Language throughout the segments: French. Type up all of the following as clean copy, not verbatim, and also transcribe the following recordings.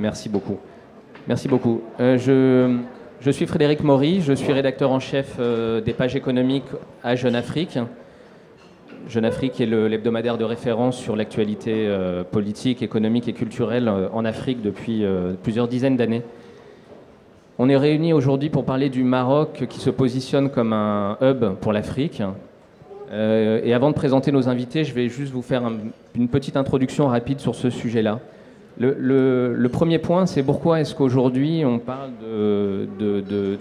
Merci beaucoup. Merci beaucoup. Je suis Frédéric Maury, je suis rédacteur en chef des pages économiques à Jeune Afrique. Jeune Afrique est l'hebdomadaire de référence sur l'actualité politique, économique et culturelle en Afrique depuis plusieurs dizaines d'années. On est réunis aujourd'hui pour parler du Maroc qui se positionne comme un hub pour l'Afrique. Et avant de présenter nos invités, je vais juste vous faire une petite introduction rapide sur ce sujet-là. Le premier point, c'est pourquoi est-ce qu'aujourd'hui on parle de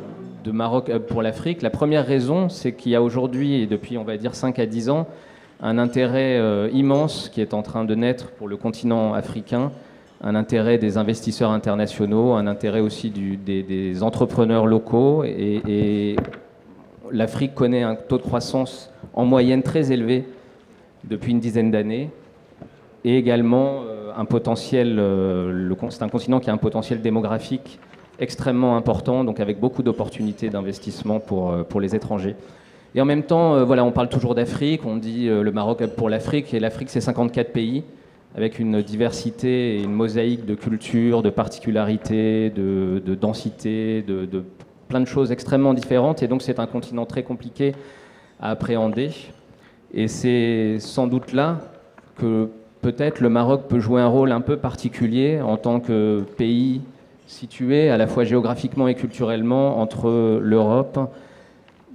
Maroc hub pour l'Afrique. La première raison, c'est qu'il y a aujourd'hui, et depuis on va dire 5 à 10 ans, un intérêt immense qui est en train de naître pour le continent africain, un intérêt des investisseurs internationaux, un intérêt aussi des entrepreneurs locaux. Et l'Afrique connaît un taux de croissance en moyenne très élevé depuis une dizaine d'années. Et également un potentiel, c'est un continent qui a un potentiel démographique extrêmement important, donc avec beaucoup d'opportunités d'investissement pour les étrangers. Et en même temps, voilà, on parle toujours d'Afrique, on dit le Maroc pour l'Afrique, et l'Afrique c'est 54 pays, avec une diversité et une mosaïque de cultures, de particularités, de densité, de plein de choses extrêmement différentes. Et donc c'est un continent très compliqué à appréhender. Et c'est sans doute là que peut-être le Maroc peut jouer un rôle un peu particulier en tant que pays situé à la fois géographiquement et culturellement entre l'Europe,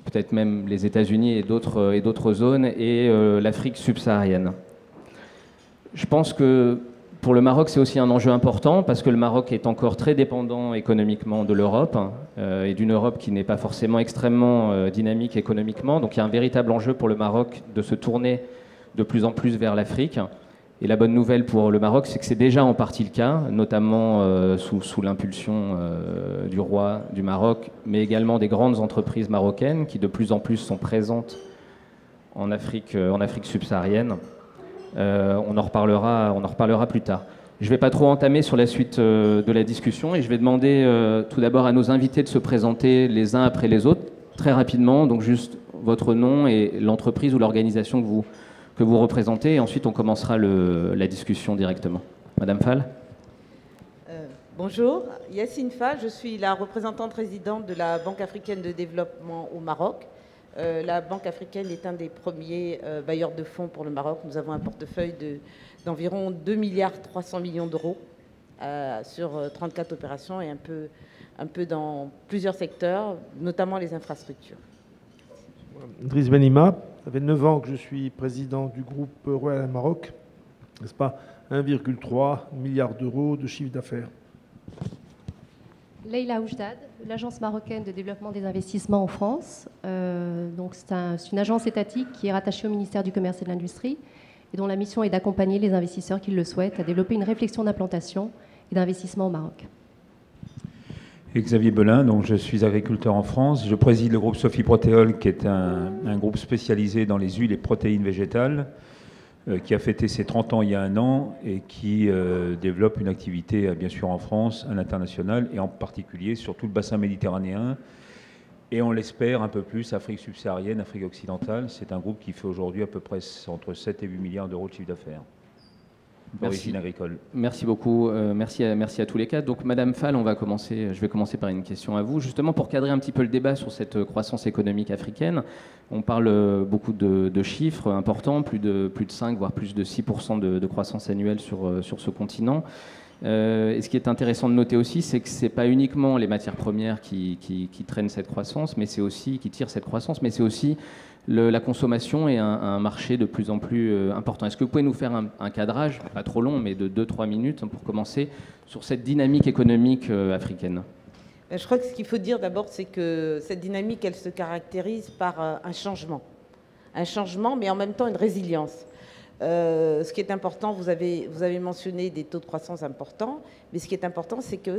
peut-être même les États-Unis et d'autres zones, et l'Afrique subsaharienne. Je pense que pour le Maroc, c'est aussi un enjeu important parce que le Maroc est encore très dépendant économiquement de l'Europe et d'une Europe qui n'est pas forcément extrêmement dynamique économiquement. Donc il y a un véritable enjeu pour le Maroc de se tourner de plus en plus vers l'Afrique. Et la bonne nouvelle pour le Maroc, c'est que c'est déjà en partie le cas, notamment sous l'impulsion du roi du Maroc, mais également des grandes entreprises marocaines qui de plus en plus sont présentes en Afrique subsaharienne. On en reparlera plus tard. Je ne vais pas trop entamer sur la suite de la discussion et je vais demander tout d'abord à nos invités de se présenter les uns après les autres, très rapidement, donc juste votre nom et l'entreprise ou l'organisation que vous représentez, et ensuite on commencera la discussion directement. Madame Fall. Bonjour, Yacine Fall, je suis la représentante résidente de la Banque africaine de développement au Maroc. La Banque africaine est un des premiers bailleurs de fonds pour le Maroc. Nous avons un portefeuille d'environ 2,3 milliards d'euros sur 34 opérations et un peu dans plusieurs secteurs, notamment les infrastructures. Driss Benima, ça fait 9 ans que je suis président du groupe Royal Maroc, n'est-ce pas, 1,3 milliard d'euros de chiffre d'affaires. Leïla Oujdad, l'agence marocaine de développement des investissements en France. Donc c'est une agence étatique qui est rattachée au ministère du Commerce et de l'Industrie et dont la mission est d'accompagner les investisseurs qui le souhaitent à développer une réflexion d'implantation et d'investissement au Maroc. Et Xavier Belin, donc je suis agriculteur en France. Je préside le groupe Sophie Protéol, qui est un groupe spécialisé dans les huiles et protéines végétales, qui a fêté ses 30 ans il y a un an et qui développe une activité, bien sûr, en France, à l'international, et en particulier sur tout le bassin méditerranéen. Et on l'espère un peu plus, Afrique subsaharienne, Afrique occidentale. C'est un groupe qui fait aujourd'hui à peu près entre 7 et 8 milliards d'euros de chiffre d'affaires. D'origine agricole. Merci beaucoup. Merci à tous les quatre. Donc, Madame Fall, je vais commencer par une question à vous, justement pour cadrer un petit peu le débat sur cette croissance économique africaine. On parle beaucoup de chiffres importants, plus de 5, voire plus de 6% de croissance annuelle sur ce continent. Et ce qui est intéressant de noter aussi, c'est que ce n'est pas uniquement les matières premières qui traînent cette croissance, mais c'est aussi qui tirent cette croissance, mais c'est aussi la consommation est un marché de plus en plus important. Est-ce que vous pouvez nous faire un cadrage, pas trop long, mais de 2-3 minutes pour commencer, sur cette dynamique économique africaine? Je crois que ce qu'il faut dire d'abord, c'est que cette dynamique, elle se caractérise par un changement, mais en même temps une résilience. Ce qui est important, vous avez mentionné des taux de croissance importants, mais ce qui est important, c'est que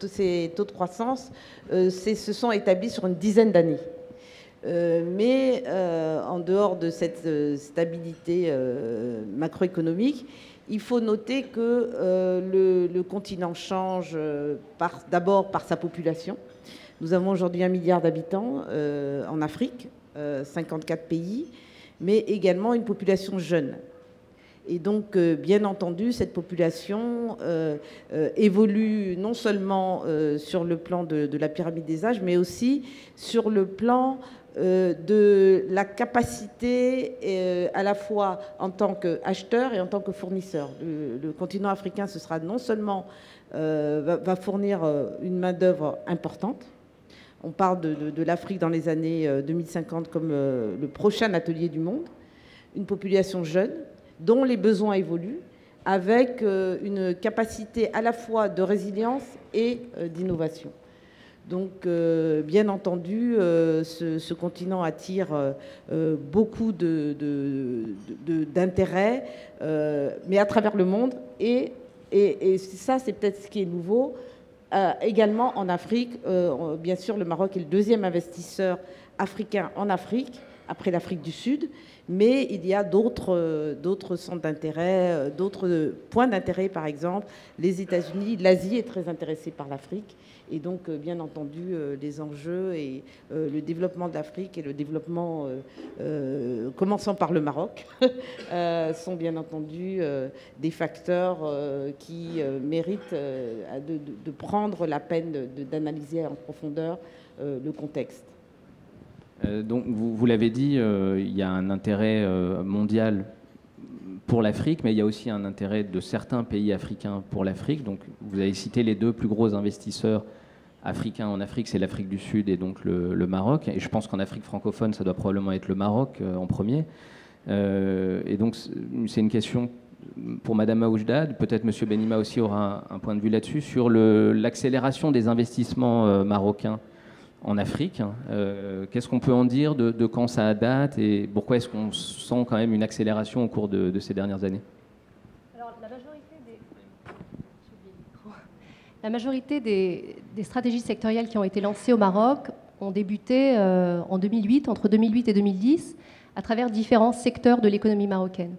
ces taux de croissance se sont établis sur une dizaine d'années. Mais en dehors de cette stabilité macroéconomique, il faut noter que le continent change d'abord par sa population. Nous avons aujourd'hui 1 milliard d'habitants en Afrique, 54 pays, mais également une population jeune. Et donc, bien entendu, cette population évolue non seulement sur le plan de la pyramide des âges, mais aussi sur le plan de la capacité à la fois en tant qu'acheteur et en tant que fournisseur. Le continent africain, ce sera non seulement va fournir une main-d'œuvre importante. On parle de l'Afrique dans les années 2050 comme le prochain atelier du monde, une population jeune dont les besoins évoluent, avec une capacité à la fois de résilience et d'innovation. Donc, bien entendu, ce continent attire beaucoup d'intérêts, mais à travers le monde. Et ça, c'est peut-être ce qui est nouveau. Également en Afrique, bien sûr, le Maroc est le deuxième investisseur africain en Afrique, après l'Afrique du Sud, mais il y a d'autres centres d'intérêt, d'autres points d'intérêt, par exemple. Les États-Unis, l'Asie est très intéressée par l'Afrique. Et donc, bien entendu, les enjeux et le développement de l'Afrique et le développement, commençant par le Maroc, sont bien entendu des facteurs qui méritent de prendre la peine d'analyser en profondeur le contexte. Donc, vous l'avez dit, il y a un intérêt mondial pour l'Afrique, mais il y a aussi un intérêt de certains pays africains pour l'Afrique. Donc, vous avez cité les deux plus gros investisseurs africains en Afrique, c'est l'Afrique du Sud et donc le Maroc. Et je pense qu'en Afrique francophone, ça doit probablement être le Maroc en premier. Et donc, c'est une question pour Madame Aoujdad. Peut-être Monsieur Benima aussi aura un point de vue là-dessus, sur l'accélération des investissements marocains en Afrique. Qu'est-ce qu'on peut en dire de quand ça date et pourquoi est-ce qu'on sent quand même une accélération au cours de ces dernières années? Alors, la majorité des stratégies sectorielles qui ont été lancées au Maroc ont débuté en 2008, entre 2008 et 2010, à travers différents secteurs de l'économie marocaine.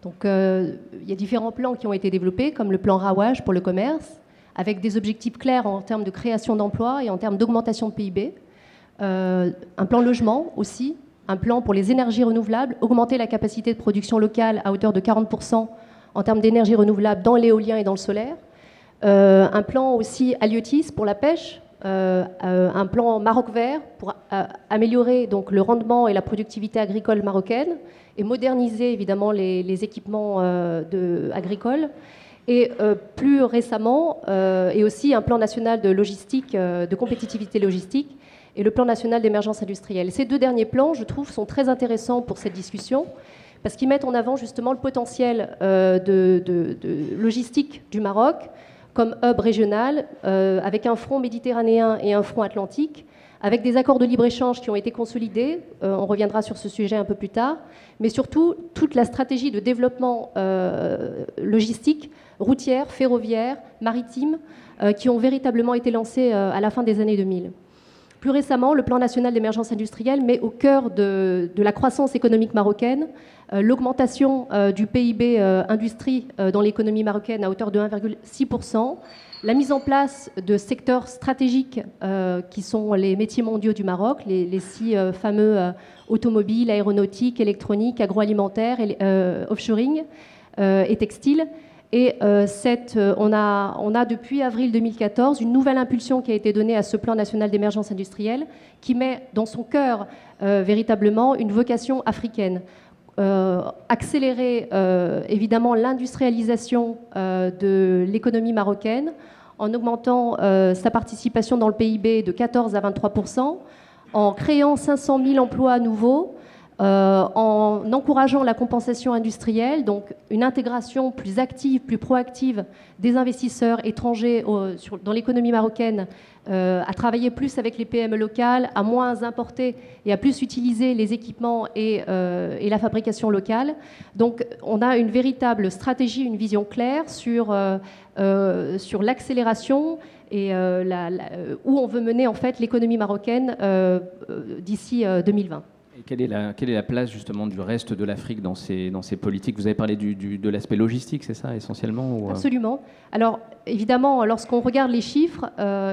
Donc, il y a différents plans qui ont été développés, comme le plan Rawaj pour le commerce, avec des objectifs clairs en termes de création d'emplois et en termes d'augmentation de PIB. Un plan logement aussi, un plan pour les énergies renouvelables, augmenter la capacité de production locale à hauteur de 40% en termes d'énergie renouvelable dans l'éolien et dans le solaire. Un plan aussi halieutis pour la pêche, un plan Maroc vert pour améliorer donc, le rendement et la productivité agricole marocaine et moderniser évidemment les équipements agricoles. Et plus récemment, et aussi un plan national de logistique, de compétitivité logistique, et le plan national d'émergence industrielle. Ces deux derniers plans, je trouve, sont très intéressants pour cette discussion, parce qu'ils mettent en avant justement le potentiel de logistique du Maroc comme hub régional, avec un front méditerranéen et un front atlantique, avec des accords de libre-échange qui ont été consolidés, on reviendra sur ce sujet un peu plus tard, mais surtout toute la stratégie de développement logistique, routière, ferroviaire, maritime, qui ont véritablement été lancées à la fin des années 2000. Plus récemment, le plan national d'émergence industrielle met au cœur de la croissance économique marocaine l'augmentation du PIB industrie dans l'économie marocaine à hauteur de 1,6%, la mise en place de secteurs stratégiques qui sont les métiers mondiaux du Maroc, les six fameux automobiles, aéronautique, électronique, agroalimentaire, offshoring et textile. Et on a depuis avril 2014 une nouvelle impulsion qui a été donnée à ce plan national d'émergence industrielle qui met dans son cœur véritablement une vocation africaine. Accélérer évidemment l'industrialisation de l'économie marocaine en augmentant sa participation dans le PIB de 14 à 23%, en créant 500 000 emplois nouveaux, en encourageant la compensation industrielle, donc une intégration plus active, plus proactive des investisseurs étrangers dans l'économie marocaine, à travailler plus avec les PME locales, à moins importer et à plus utiliser les équipements et la fabrication locale. Donc on a une véritable stratégie, une vision claire sur l'accélération et où on veut mener en fait l'économie marocaine d'ici 2020. Et quelle est la place justement du reste de l'Afrique dans ces politiques? Vous avez parlé de l'aspect logistique, c'est ça essentiellement ou... Absolument. Alors évidemment, lorsqu'on regarde les chiffres,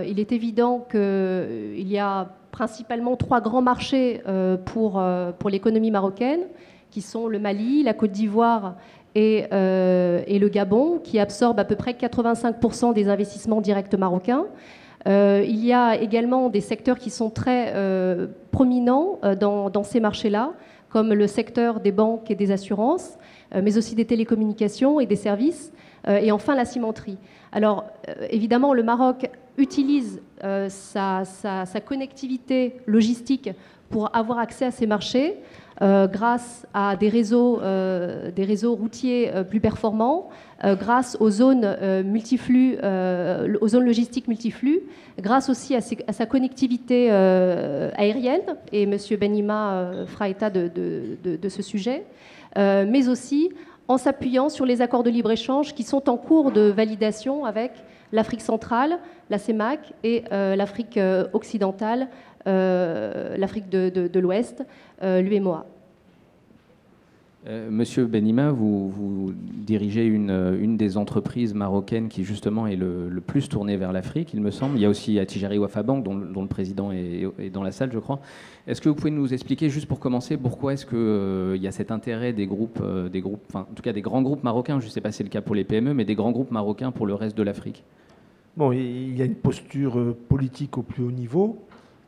il est évident qu'il y a principalement 3 grands marchés pour l'économie marocaine, qui sont le Mali, la Côte d'Ivoire et le Gabon, qui absorbe à peu près 85% des investissements directs marocains. Il y a également des secteurs qui sont très prominents dans ces marchés-là, comme le secteur des banques et des assurances, mais aussi des télécommunications et des services, et enfin la cimenterie. Alors, évidemment, le Maroc utilise sa connectivité logistique pour avoir accès à ces marchés grâce à des réseaux routiers plus performants, grâce aux zones multiflux, aux zones logistiques multiflux, grâce aussi à sa connectivité aérienne, et M. Benima fera état de ce sujet, mais aussi en s'appuyant sur les accords de libre-échange qui sont en cours de validation avec l'Afrique centrale, la CEMAC, et l'Afrique occidentale, l'Afrique de l'Ouest, l'UMOA. Monsieur Benima, vous dirigez une des entreprises marocaines qui justement est le plus tournée vers l'Afrique, il me semble. Il y a aussi Attijari Wafa Bank, dont le président est dans la salle, je crois. Est-ce que vous pouvez nous expliquer, juste pour commencer, pourquoi est-ce qu'il y a cet intérêt des groupes, enfin, en tout cas des grands groupes marocains, je ne sais pas si c'est le cas pour les PME, mais des grands groupes marocains pour le reste de l'Afrique? Bon, il y a une posture politique au plus haut niveau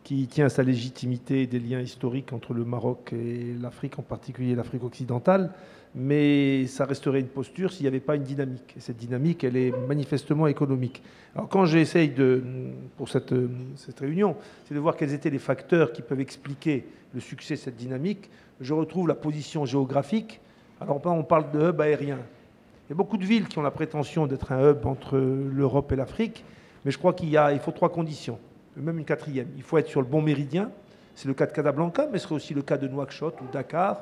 qui tient à sa légitimité des liens historiques entre le Maroc et l'Afrique, en particulier l'Afrique occidentale, mais ça resterait une posture s'il n'y avait pas une dynamique. Et cette dynamique, elle est manifestement économique. Alors quand j'essaye pour cette réunion, c'est de voir quels étaient les facteurs qui peuvent expliquer le succès de cette dynamique, je retrouve la position géographique. Alors on parle de hub aérien. Il y a beaucoup de villes qui ont la prétention d'être un hub entre l'Europe et l'Afrique, mais je crois qu'il faut 3 conditions. Même une 4e. Il faut être sur le bon méridien. C'est le cas de Casablanca, mais ce serait aussi le cas de Nouakchott ou Dakar.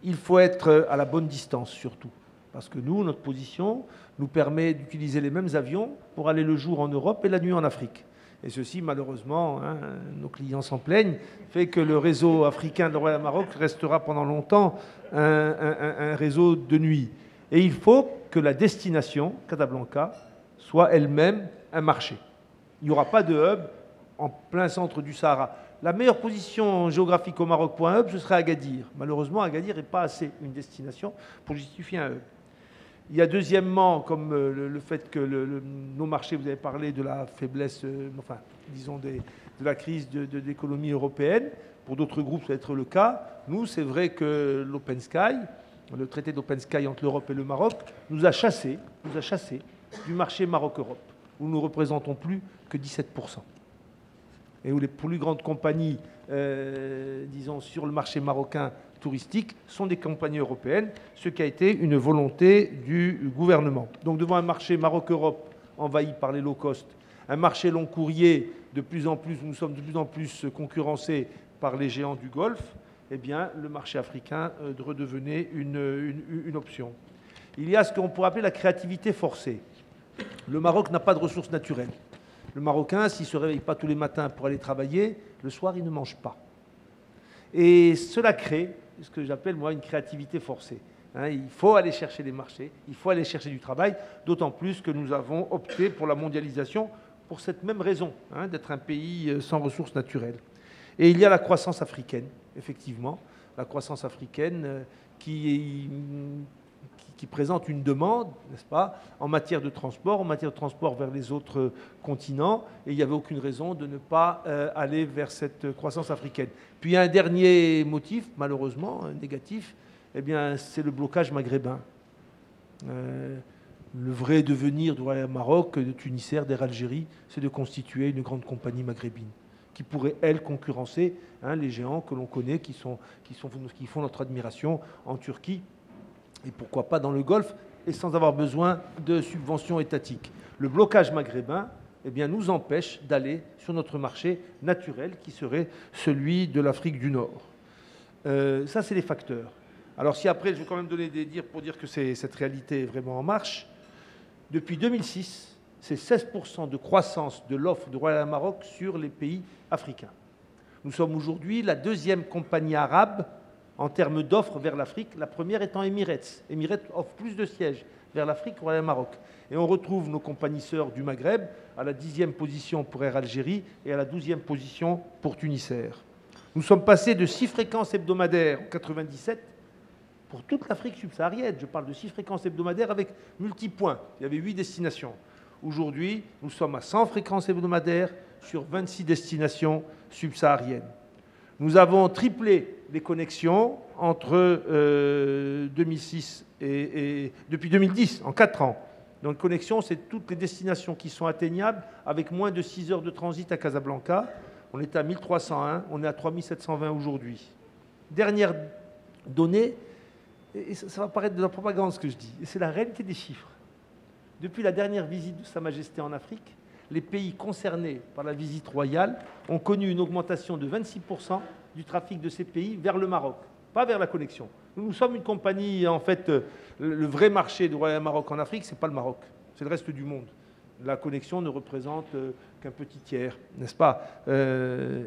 Il faut être à la bonne distance, surtout. Parce que nous, notre position nous permet d'utiliser les mêmes avions pour aller le jour en Europe et la nuit en Afrique. Et ceci, malheureusement, nos clients s'en plaignent, fait que le réseau africain de Royal Maroc restera pendant longtemps un réseau de nuit. Et il faut que la destination, Casablanca, soit elle-même un marché. Il n'y aura pas de hub en plein centre du Sahara. La meilleure position géographique au Maroc pour un hub, ce serait Agadir. Malheureusement, Agadir n'est pas assez une destination pour justifier un hub. Il y a deuxièmement, comme le fait que nos marchés, vous avez parlé de la faiblesse, enfin, disons, de la crise de l'économie européenne. Pour d'autres groupes, ça va être le cas. Nous, c'est vrai que l'Open Sky, le traité d'Open Sky entre l'Europe et le Maroc, nous a chassés du marché Maroc-Europe, où nous ne représentons plus que 17%. Et où les plus grandes compagnies, disons, sur le marché marocain touristique sont des compagnies européennes, ce qui a été une volonté du gouvernement. Donc devant un marché Maroc-Europe envahi par les low cost, un marché long courrier nous sommes de plus en plus concurrencés par les géants du Golfe, eh bien le marché africain redevenait une option. Il y a ce qu'on pourrait appeler la créativité forcée. Le Maroc n'a pas de ressources naturelles. Le Marocain, s'il ne se réveille pas tous les matins pour aller travailler, le soir, il ne mange pas. Et cela crée ce que j'appelle, moi, une créativité forcée. Il faut aller chercher les marchés, il faut aller chercher du travail, d'autant plus que nous avons opté pour la mondialisation pour cette même raison, d'être un pays sans ressources naturelles. Et il y a la croissance africaine, effectivement, la croissance africaine qui présente une demande, n'est-ce pas, en matière de transport vers les autres continents, et il n'y avait aucune raison de ne pas aller vers cette croissance africaine. Puis il y a un dernier motif, malheureusement, négatif, eh bien, c'est le blocage maghrébin. Le vrai devenir du Royal Maroc, de Tunisair, d'Air Algérie, c'est de constituer une grande compagnie maghrébine qui pourrait, elle, concurrencer les géants que l'on connaît, qui font notre admiration en Turquie, et pourquoi pas dans le Golfe, et sans avoir besoin de subventions étatiques. Le blocage maghrébin nous empêche d'aller sur notre marché naturel, qui serait celui de l'Afrique du Nord. Ça, c'est les facteurs. Alors si après, je vais quand même donner des dires pour dire que cette réalité est vraiment en marche. Depuis 2006, c'est 16% de croissance de l'offre de Royal Maroc sur les pays africains. Nous sommes aujourd'hui la 2e compagnie arabe en termes d'offres vers l'Afrique, la première étant Emirates. Emirates offre plus de sièges vers l'Afrique qu'au Royal Maroc. Et on retrouve nos compagnies sœurs du Maghreb à la 10e position pour Air Algérie et à la 12e position pour Tunisair. Nous sommes passés de 6 fréquences hebdomadaires en 1997 pour toute l'Afrique subsaharienne. Je parle de 6 fréquences hebdomadaires avec multipoints. Il y avait 8 destinations. Aujourd'hui, nous sommes à 100 fréquences hebdomadaires sur 26 destinations subsahariennes. Nous avons triplé les connexions entre 2006 et depuis 2010, en 4 ans. Donc, connexion, c'est toutes les destinations qui sont atteignables avec moins de 6 heures de transit à Casablanca. On était à 1301, on est à 3720 aujourd'hui. Dernière donnée, et ça va paraître de la propagande ce que je dis, et c'est la réalité des chiffres. Depuis la dernière visite de Sa Majesté en Afrique, les pays concernés par la visite royale ont connu une augmentation de 26% du trafic de ces pays vers le Maroc, pas vers la connexion. Nous sommes une compagnie, en fait, le vrai marché du Royaume Maroc en Afrique, ce n'est pas le Maroc, c'est le reste du monde. La connexion ne représente qu'un petit tiers, n'est-ce pas?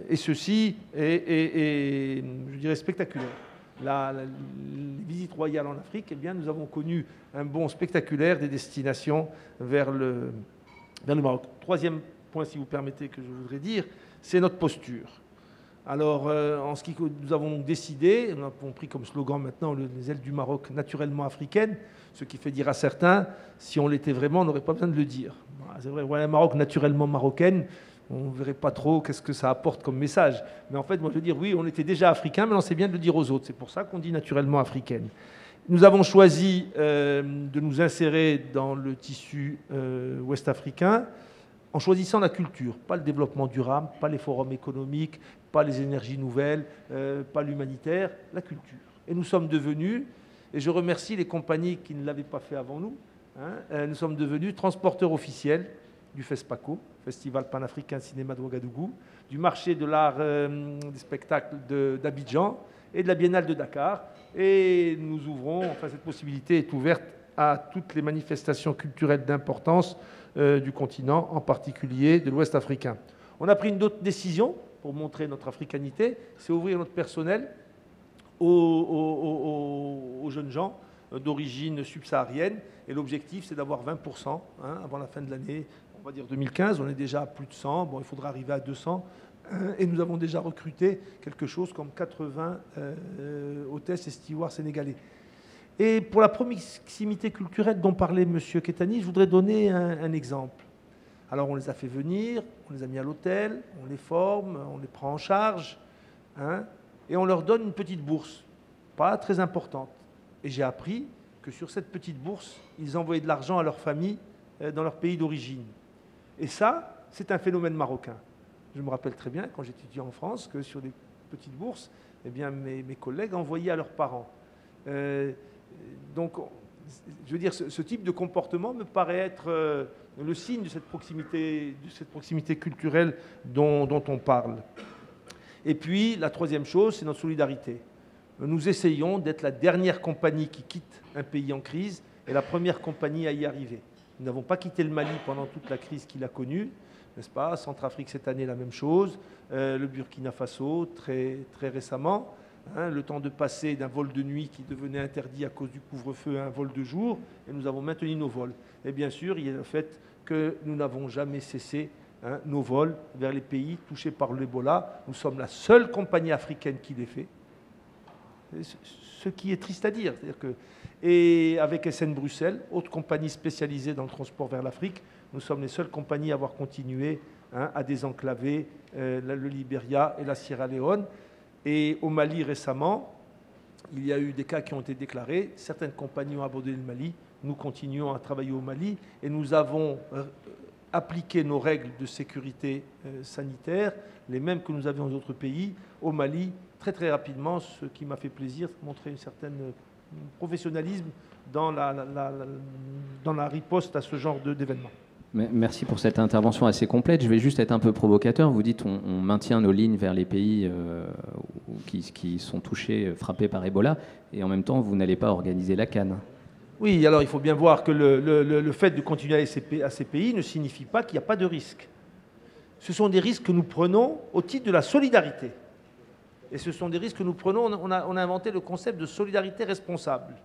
Et ceci est, je dirais, spectaculaire. Les visites royales en Afrique, eh bien, nous avons connu un bond spectaculaire des destinations vers le Maroc. Troisième point, si vous permettez, que je voudrais dire, c'est notre posture. Alors, nous avons décidé, nous avons pris comme slogan maintenant les ailes du Maroc naturellement africaines, ce qui fait dire à certains, si on l'était vraiment, on n'aurait pas besoin de le dire. C'est vrai, voilà, Maroc naturellement marocaine, on ne verrait pas trop qu'est-ce que ça apporte comme message. Mais en fait, moi je veux dire, oui, on était déjà africain, mais on sait bien de le dire aux autres. C'est pour ça qu'on dit naturellement africaine. Nous avons choisi de nous insérer dans le tissu ouest-africain en choisissant la culture, pas le développement durable, pas les forums économiques, pas les énergies nouvelles, pas l'humanitaire, la culture. Et nous sommes devenus, et je remercie les compagnies qui ne l'avaient pas fait avant nous, nous sommes devenus transporteurs officiels du FESPACO, Festival panafricain de cinéma de Ouagadougou, du marché de l'art des spectacles d'Abidjan et de la Biennale de Dakar. Et nous ouvrons, enfin cette possibilité est ouverte à toutes les manifestations culturelles d'importance du continent, en particulier de l'Ouest africain. On a pris une autre décision pour montrer notre africanité, c'est ouvrir notre personnel aux jeunes gens d'origine subsaharienne. Et l'objectif, c'est d'avoir 20% avant la fin de l'année, on va dire 2015. On est déjà à plus de 100. Bon, il faudra arriver à 200. Et nous avons déjà recruté quelque chose comme 80 hôtesses et stewards sénégalais. Et pour la proximité culturelle dont parlait M. Kettani, je voudrais donner un exemple. Alors, on les a fait venir, on les a mis à l'hôtel, on les forme, on les prend en charge, et on leur donne une petite bourse, pas très importante. Et j'ai appris que sur cette petite bourse, ils envoyaient de l'argent à leur famille dans leur pays d'origine. Et ça, c'est un phénomène marocain. Je me rappelle très bien, quand j'étudiais en France, que sur des petites bourses, eh bien, mes collègues envoyaient à leurs parents. Donc, je veux dire, ce type de comportement me paraît être le signe de cette proximité culturelle dont on parle. Et puis, la troisième chose, c'est notre solidarité. Nous essayons d'être la dernière compagnie qui quitte un pays en crise et la première compagnie à y arriver. Nous n'avons pas quitté le Mali pendant toute la crise qu'il a connue, n'est-ce pas? Centrafrique cette année, la même chose. Le Burkina Faso, très, très récemment. Le temps de passer d'un vol de nuit qui devenait interdit à cause du couvre-feu à un vol de jour, et nous avons maintenu nos vols. Et bien sûr, il y a le fait que nous n'avons jamais cessé nos vols vers les pays touchés par l'Ebola. Nous sommes la seule compagnie africaine qui l'ait fait. Ce qui est triste à dire. Et avec SN Bruxelles, autre compagnie spécialisée dans le transport vers l'Afrique, nous sommes les seules compagnies à avoir continué à désenclaver le Libéria et la Sierra Leone. Et au Mali récemment, il y a eu des cas qui ont été déclarés. Certaines compagnies ont abandonné le Mali. Nous continuons à travailler au Mali et nous avons appliqué nos règles de sécurité sanitaire, les mêmes que nous avions dans d'autres pays, au Mali, très très rapidement, ce qui m'a fait plaisir, montrer un certain professionnalisme dans la riposte à ce genre d'événements. Merci pour cette intervention assez complète. Je vais juste être un peu provocateur. Vous dites on maintient nos lignes vers les pays qui sont touchés, frappés par Ebola, et en même temps, vous n'allez pas organiser la CAN. Oui, alors il faut bien voir que le fait de continuer à ces pays ne signifie pas qu'il n'y a pas de risque. Ce sont des risques que nous prenons au titre de la solidarité. Et ce sont des risques que nous prenons. On a inventé le concept de solidarité responsable.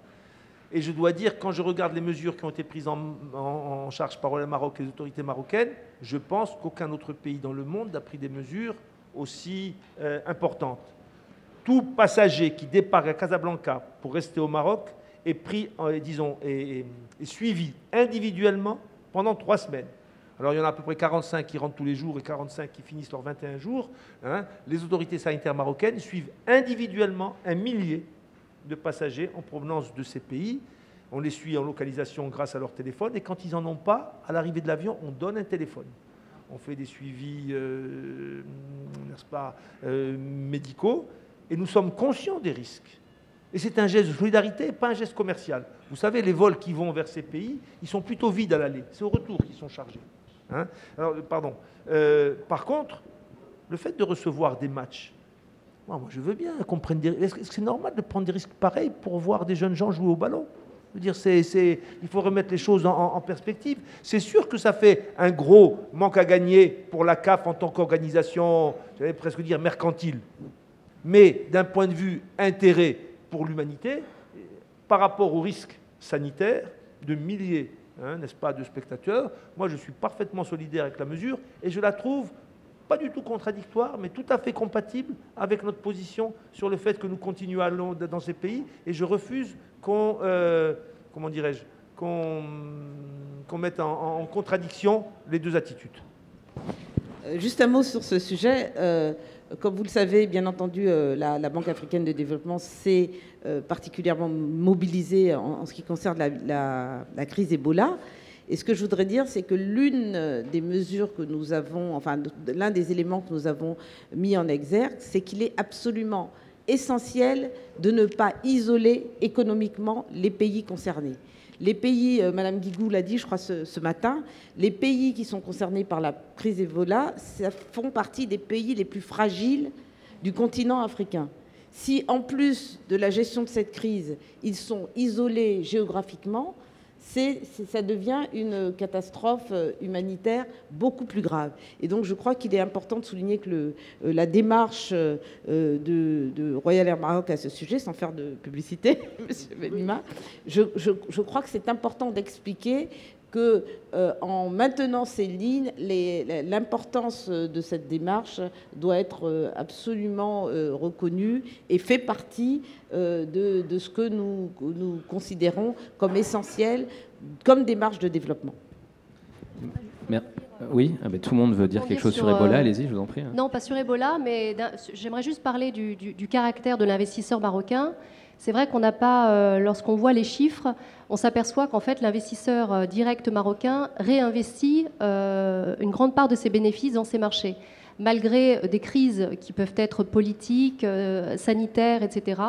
Et je dois dire, quand je regarde les mesures qui ont été prises en charge par le Maroc et les autorités marocaines, je pense qu'aucun autre pays dans le monde n'a pris des mesures aussi importantes. tout passager qui débarque à Casablanca pour rester au Maroc est pris, disons, est suivi individuellement pendant 3 semaines. Alors il y en a à peu près 45 qui rentrent tous les jours et 45 qui finissent leurs 21 jours. Hein. Les autorités sanitaires marocaines suivent individuellement 1 millier de passagers en provenance de ces pays. On les suit en localisation grâce à leur téléphone et quand ils n'en ont pas, à l'arrivée de l'avion, on donne un téléphone. On fait des suivis, n'est-ce pas, médicaux et nous sommes conscients des risques. Et c'est un geste de solidarité, pas un geste commercial. Vous savez, les vols qui vont vers ces pays, ils sont plutôt vides à l'aller. C'est au retour qu'ils sont chargés. Hein. Alors, pardon. Par contre, le fait de recevoir des matchs, moi je veux bien qu'on prenne des... Est-ce que c'est normal de prendre des risques pareils pour voir des jeunes gens jouer au ballon? Je veux dire, il faut remettre les choses en perspective. C'est sûr que ça fait un gros manque à gagner pour la CAF en tant qu'organisation, j'allais presque dire mercantile. Mais d'un point de vue intérêt pour l'humanité, par rapport au risque sanitaire de milliers, n'est-ce pas, de spectateurs, moi je suis parfaitement solidaire avec la mesure et je la trouve pas du tout contradictoire, mais tout à fait compatible avec notre position sur le fait que nous continuons à aller dans ces pays et je refuse qu'on, comment dirais-je, qu'on mette en contradiction les deux attitudes. Juste un mot sur ce sujet. Comme vous le savez, bien entendu, la Banque africaine de développement s'est particulièrement mobilisée en ce qui concerne la crise Ebola. Et ce que je voudrais dire, c'est que l'une des mesures que nous avons, enfin l'un des éléments que nous avons mis en exergue, c'est qu'il est absolument essentiel de ne pas isoler économiquement les pays concernés. Les pays, Madame Guigou l'a dit, je crois, ce matin, les pays qui sont concernés par la crise Ebola, ça font partie des pays les plus fragiles du continent africain. Si, en plus de la gestion de cette crise, ils sont isolés géographiquement, ça devient une catastrophe humanitaire beaucoup plus grave. Et donc je crois qu'il est important de souligner que la démarche de Royal Air Maroc à ce sujet, sans faire de publicité, Monsieur Benima, je crois que c'est important d'expliquer que en maintenant ces lignes, l'importance de cette démarche doit être absolument reconnue et fait partie de ce que nous considérons comme essentiel, comme démarche de développement. Oui, tout le monde veut dire quelque chose sur Ebola, allez-y, je vous en prie. Non, pas sur Ebola, mais j'aimerais juste parler du caractère de l'investisseur marocain. C'est vrai qu'on n'a pas, lorsqu'on voit les chiffres, on s'aperçoit qu'en fait l'investisseur direct marocain réinvestit une grande part de ses bénéfices dans ces marchés, malgré des crises qui peuvent être politiques, sanitaires, etc.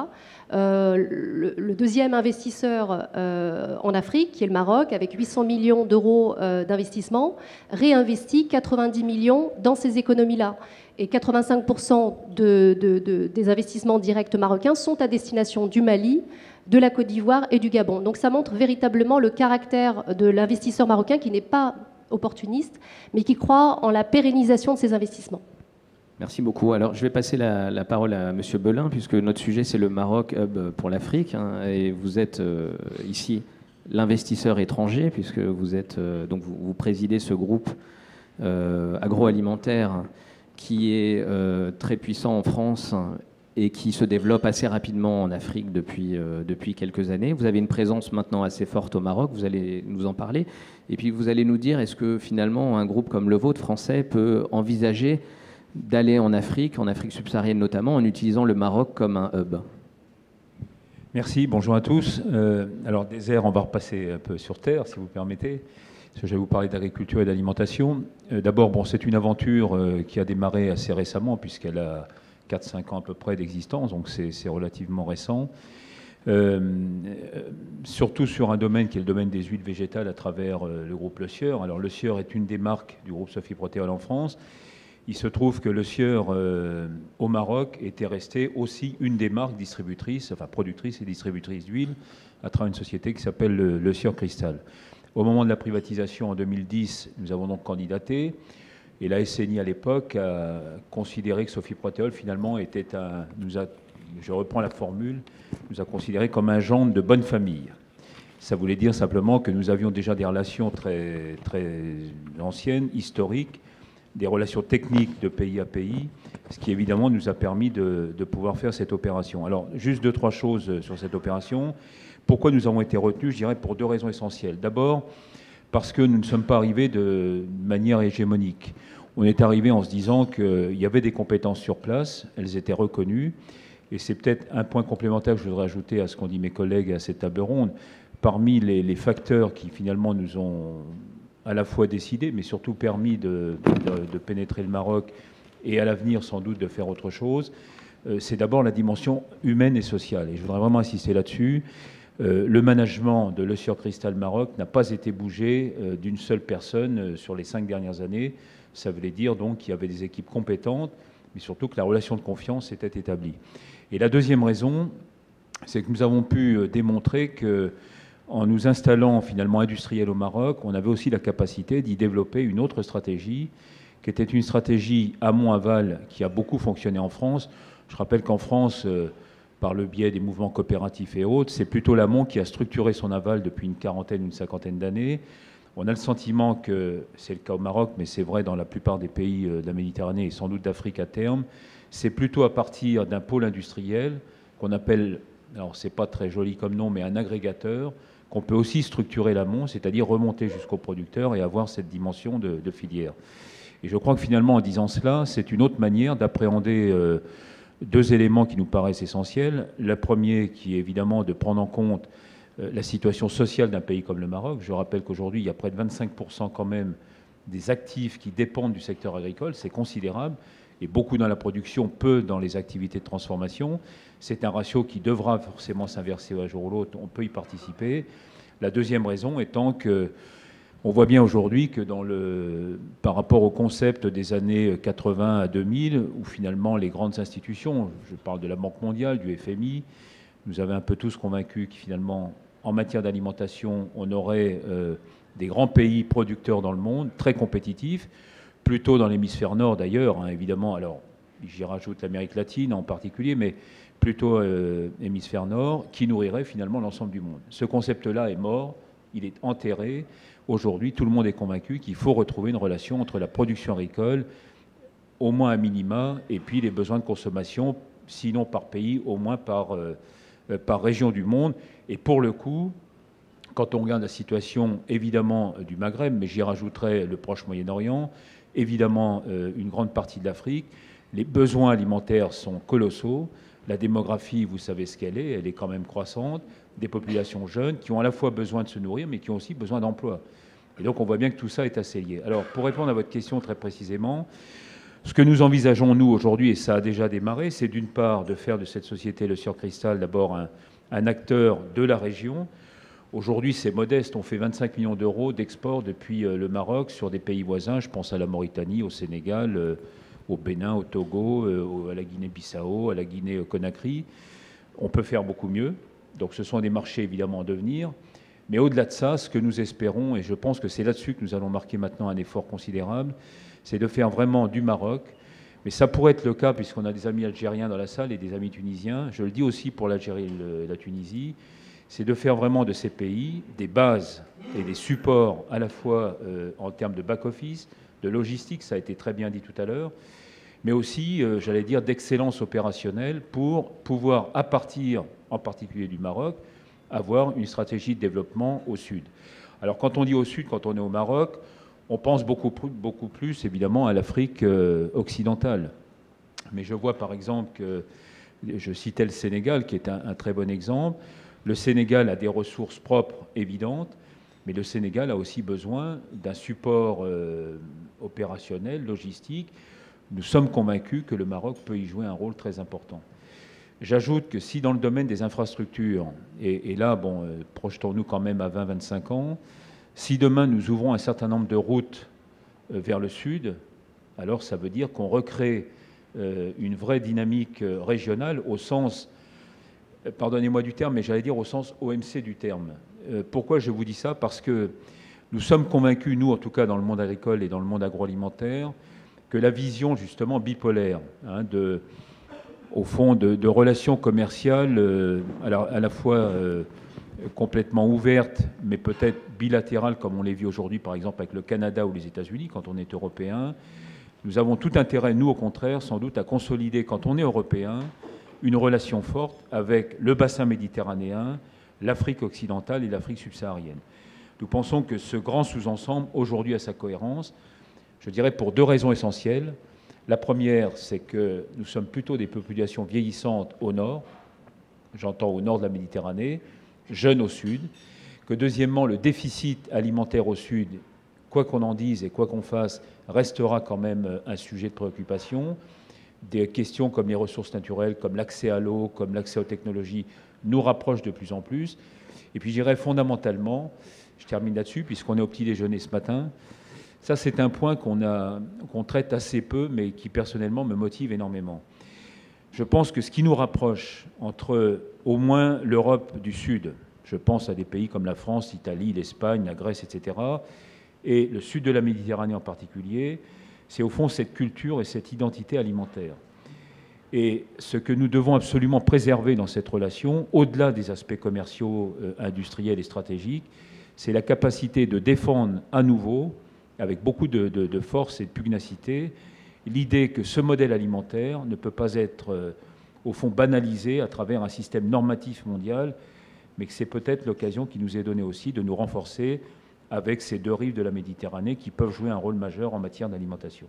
Le deuxième investisseur en Afrique, qui est le Maroc, avec 800 millions d'euros d'investissement, réinvestit 90 millions dans ces économies-là. Et 85% des investissements directs marocains sont à destination du Mali, de la Côte d'Ivoire et du Gabon. Donc ça montre véritablement le caractère de l'investisseur marocain qui n'est pas opportuniste, mais qui croit en la pérennisation de ces investissements. Merci beaucoup. Alors, je vais passer la parole à Monsieur Belin, puisque notre sujet, c'est le Maroc Hub pour l'Afrique. Et vous êtes ici l'investisseur étranger, puisque vous êtes donc vous présidez ce groupe agroalimentaire qui est très puissant en France et qui se développe assez rapidement en Afrique depuis quelques années. Vous avez une présence maintenant assez forte au Maroc, vous allez nous en parler. Et puis vous allez nous dire, est-ce que finalement un groupe comme le vôtre, français, peut envisager d'aller en Afrique subsaharienne notamment, en utilisant le Maroc comme un hub? Merci, bonjour à tous. Alors des airs, on va repasser un peu sur terre, si vous permettez. Parce que je vais vous parler d'agriculture et d'alimentation. D'abord, c'est une aventure qui a démarré assez récemment, puisqu'elle a 4-5 ans à peu près d'existence, donc c'est relativement récent. Surtout sur un domaine qui est le domaine des huiles végétales à travers le groupe Le Sieur. Alors Le Sieur est une des marques du groupe Sophie Protéol en France. Il se trouve que Le Sieur au Maroc était resté aussi une des marques distributrices, enfin productrices et distributrices d'huile à travers une société qui s'appelle Le Sieur Cristal. Au moment de la privatisation en 2010, nous avons donc candidaté. Et la SNI à l'époque a considéré que Sophie Protéol finalement était je reprends la formule, nous a considéré comme un gendre de bonne famille. Ça voulait dire simplement que nous avions déjà des relations très, très anciennes, historiques, des relations techniques de pays à pays, ce qui évidemment nous a permis de pouvoir faire cette opération. Alors, juste 2-3 choses sur cette opération. Pourquoi nous avons été retenus? Je dirais pour 2 raisons essentielles. D'abord, parce que nous ne sommes pas arrivés de manière hégémonique. On est arrivé en se disant qu'il y avait des compétences sur place, elles étaient reconnues, et c'est peut-être un point complémentaire que je voudrais ajouter à ce qu'ont dit mes collègues à cette table ronde. Parmi les facteurs qui finalement nous ont à la fois décidé, mais surtout permis de pénétrer le Maroc et à l'avenir sans doute de faire autre chose, c'est d'abord la dimension humaine et sociale. Et je voudrais vraiment insister là-dessus. Le management de l'Eusure Cristal Maroc n'a pas été bougé d'une seule personne sur les 5 dernières années. Ça voulait dire donc qu'il y avait des équipes compétentes, mais surtout que la relation de confiance était établie. Et la deuxième raison, c'est que nous avons pu démontrer que, en nous installant finalement industriel au Maroc, on avait aussi la capacité d'y développer une autre stratégie, qui était une stratégie amont-aval qui a beaucoup fonctionné en France. Je rappelle qu'en France, par le biais des mouvements coopératifs et autres, c'est plutôt l'amont qui a structuré son aval depuis une 40aine, une 50aine d'années. On a le sentiment que c'est le cas au Maroc, mais c'est vrai dans la plupart des pays de la Méditerranée et sans doute d'Afrique à terme. C'est plutôt à partir d'un pôle industriel qu'on appelle, alors c'est pas très joli comme nom, mais un agrégateur, qu'on peut aussi structurer l'amont, c'est-à-dire remonter jusqu'au producteur et avoir cette dimension de filière. Et je crois que finalement, en disant cela, c'est une autre manière d'appréhender 2 éléments qui nous paraissent essentiels. Le premier, qui est évidemment de prendre en compte la situation sociale d'un pays comme le Maroc. Je rappelle qu'aujourd'hui, il y a près de 25% quand même des actifs qui dépendent du secteur agricole. C'est considérable. Et beaucoup dans la production, peu dans les activités de transformation. C'est un ratio qui devra forcément s'inverser un jour ou l'autre. On peut y participer. La deuxième raison étant que on voit bien aujourd'hui que par rapport au concept des années 80 à 2000, où finalement les grandes institutions, je parle de la Banque mondiale, du FMI, nous avaient un peu tous convaincus que finalement, en matière d'alimentation, on aurait des grands pays producteurs dans le monde, très compétitifs, plutôt dans l'hémisphère nord d'ailleurs, hein, évidemment. Alors, j'y rajoute l'Amérique latine en particulier, mais plutôt hémisphère nord, qui nourrirait finalement l'ensemble du monde. Ce concept-là est mort, il est enterré. Aujourd'hui, tout le monde est convaincu qu'il faut retrouver une relation entre la production agricole, au moins à minima, et puis les besoins de consommation, sinon par pays, au moins par région du monde. Et pour le coup, quand on regarde la situation, évidemment, du Maghreb, mais j'y rajouterai le Proche Moyen-Orient, évidemment, une grande partie de l'Afrique, les besoins alimentaires sont colossaux. La démographie, vous savez ce qu'elle est, elle est quand même croissante. Des populations jeunes qui ont à la fois besoin de se nourrir, mais qui ont aussi besoin d'emploi. Et donc, on voit bien que tout ça est assez lié. Alors, pour répondre à votre question très précisément, ce que nous envisageons, nous, aujourd'hui, et ça a déjà démarré, c'est d'une part de faire de cette société l'Eusure Cristal d'abord un acteur de la région. Aujourd'hui, c'est modeste. On fait 25 millions d'euros d'export depuis le Maroc sur des pays voisins. Je pense à la Mauritanie, au Sénégal, au Bénin, au Togo, à la Guinée-Bissau, à la Guinée-Conakry. On peut faire beaucoup mieux. Donc ce sont des marchés évidemment en devenir. Mais au-delà de ça, ce que nous espérons, et je pense que c'est là-dessus que nous allons marquer maintenant un effort considérable, c'est de faire vraiment du Maroc. Mais ça pourrait être le cas, puisqu'on a des amis algériens dans la salle et des amis tunisiens. Je le dis aussi pour l'Algérie et la Tunisie. C'est de faire vraiment de ces pays des bases et des supports à la fois en termes de back-office, de logistique, ça a été très bien dit tout à l'heure, mais aussi, j'allais dire, d'excellence opérationnelle pour pouvoir, à partir en particulier du Maroc, avoir une stratégie de développement au sud. Alors quand on dit au sud, quand on est au Maroc, on pense beaucoup plus évidemment à l'Afrique occidentale. Mais je vois par exemple que, je citais le Sénégal qui est un très bon exemple. Le Sénégal a des ressources propres évidentes, mais le Sénégal a aussi besoin d'un support opérationnel, logistique. Nous sommes convaincus que le Maroc peut y jouer un rôle très important. J'ajoute que si dans le domaine des infrastructures, et là, bon, projetons-nous quand même à 20-25 ans, si demain nous ouvrons un certain nombre de routes vers le sud, alors ça veut dire qu'on recrée une vraie dynamique régionale au sens, pardonnez-moi du terme, mais j'allais dire au sens OMC du terme. Pourquoi je vous dis ça? Parce que nous sommes convaincus, nous en tout cas dans le monde agricole et dans le monde agroalimentaire, que la vision justement bipolaire, hein, au fond de relations commerciales à la fois complètement ouvertes, mais peut-être bilatérales comme on les vit aujourd'hui par exemple avec le Canada ou les États-Unis quand on est européen, Nous avons tout intérêt, nous au contraire, sans doute, à consolider, quand on est européen, une relation forte avec le bassin méditerranéen, l'Afrique occidentale et l'Afrique subsaharienne. Nous pensons que ce grand sous-ensemble, aujourd'hui, a sa cohérence, je dirais pour 2 raisons essentielles. La première, c'est que nous sommes plutôt des populations vieillissantes au nord, j'entends au nord de la Méditerranée, jeunes au sud, que deuxièmement, le déficit alimentaire au sud, quoi qu'on en dise et quoi qu'on fasse, restera quand même un sujet de préoccupation. Des questions comme les ressources naturelles, comme l'accès à l'eau, comme l'accès aux technologies, nous rapprochent de plus en plus. Et puis, je dirais fondamentalement, je termine là-dessus, puisqu'on est au petit déjeuner ce matin, ça, c'est un point qu'on traite assez peu, mais qui, personnellement, me motive énormément. Je pense que ce qui nous rapproche entre, au moins, l'Europe du Sud, je pense à des pays comme la France, l'Italie, l'Espagne, la Grèce, etc., et le sud de la Méditerranée en particulier, c'est au fond cette culture et cette identité alimentaire. Et ce que nous devons absolument préserver dans cette relation, au-delà des aspects commerciaux, industriels et stratégiques, c'est la capacité de défendre à nouveau, avec beaucoup de force et de pugnacité, l'idée que ce modèle alimentaire ne peut pas être, au fond, banalisé à travers un système normatif mondial, mais que c'est peut-être l'occasion qui nous est donnée aussi de nous renforcer avec ces 2 rives de la Méditerranée qui peuvent jouer un rôle majeur en matière d'alimentation.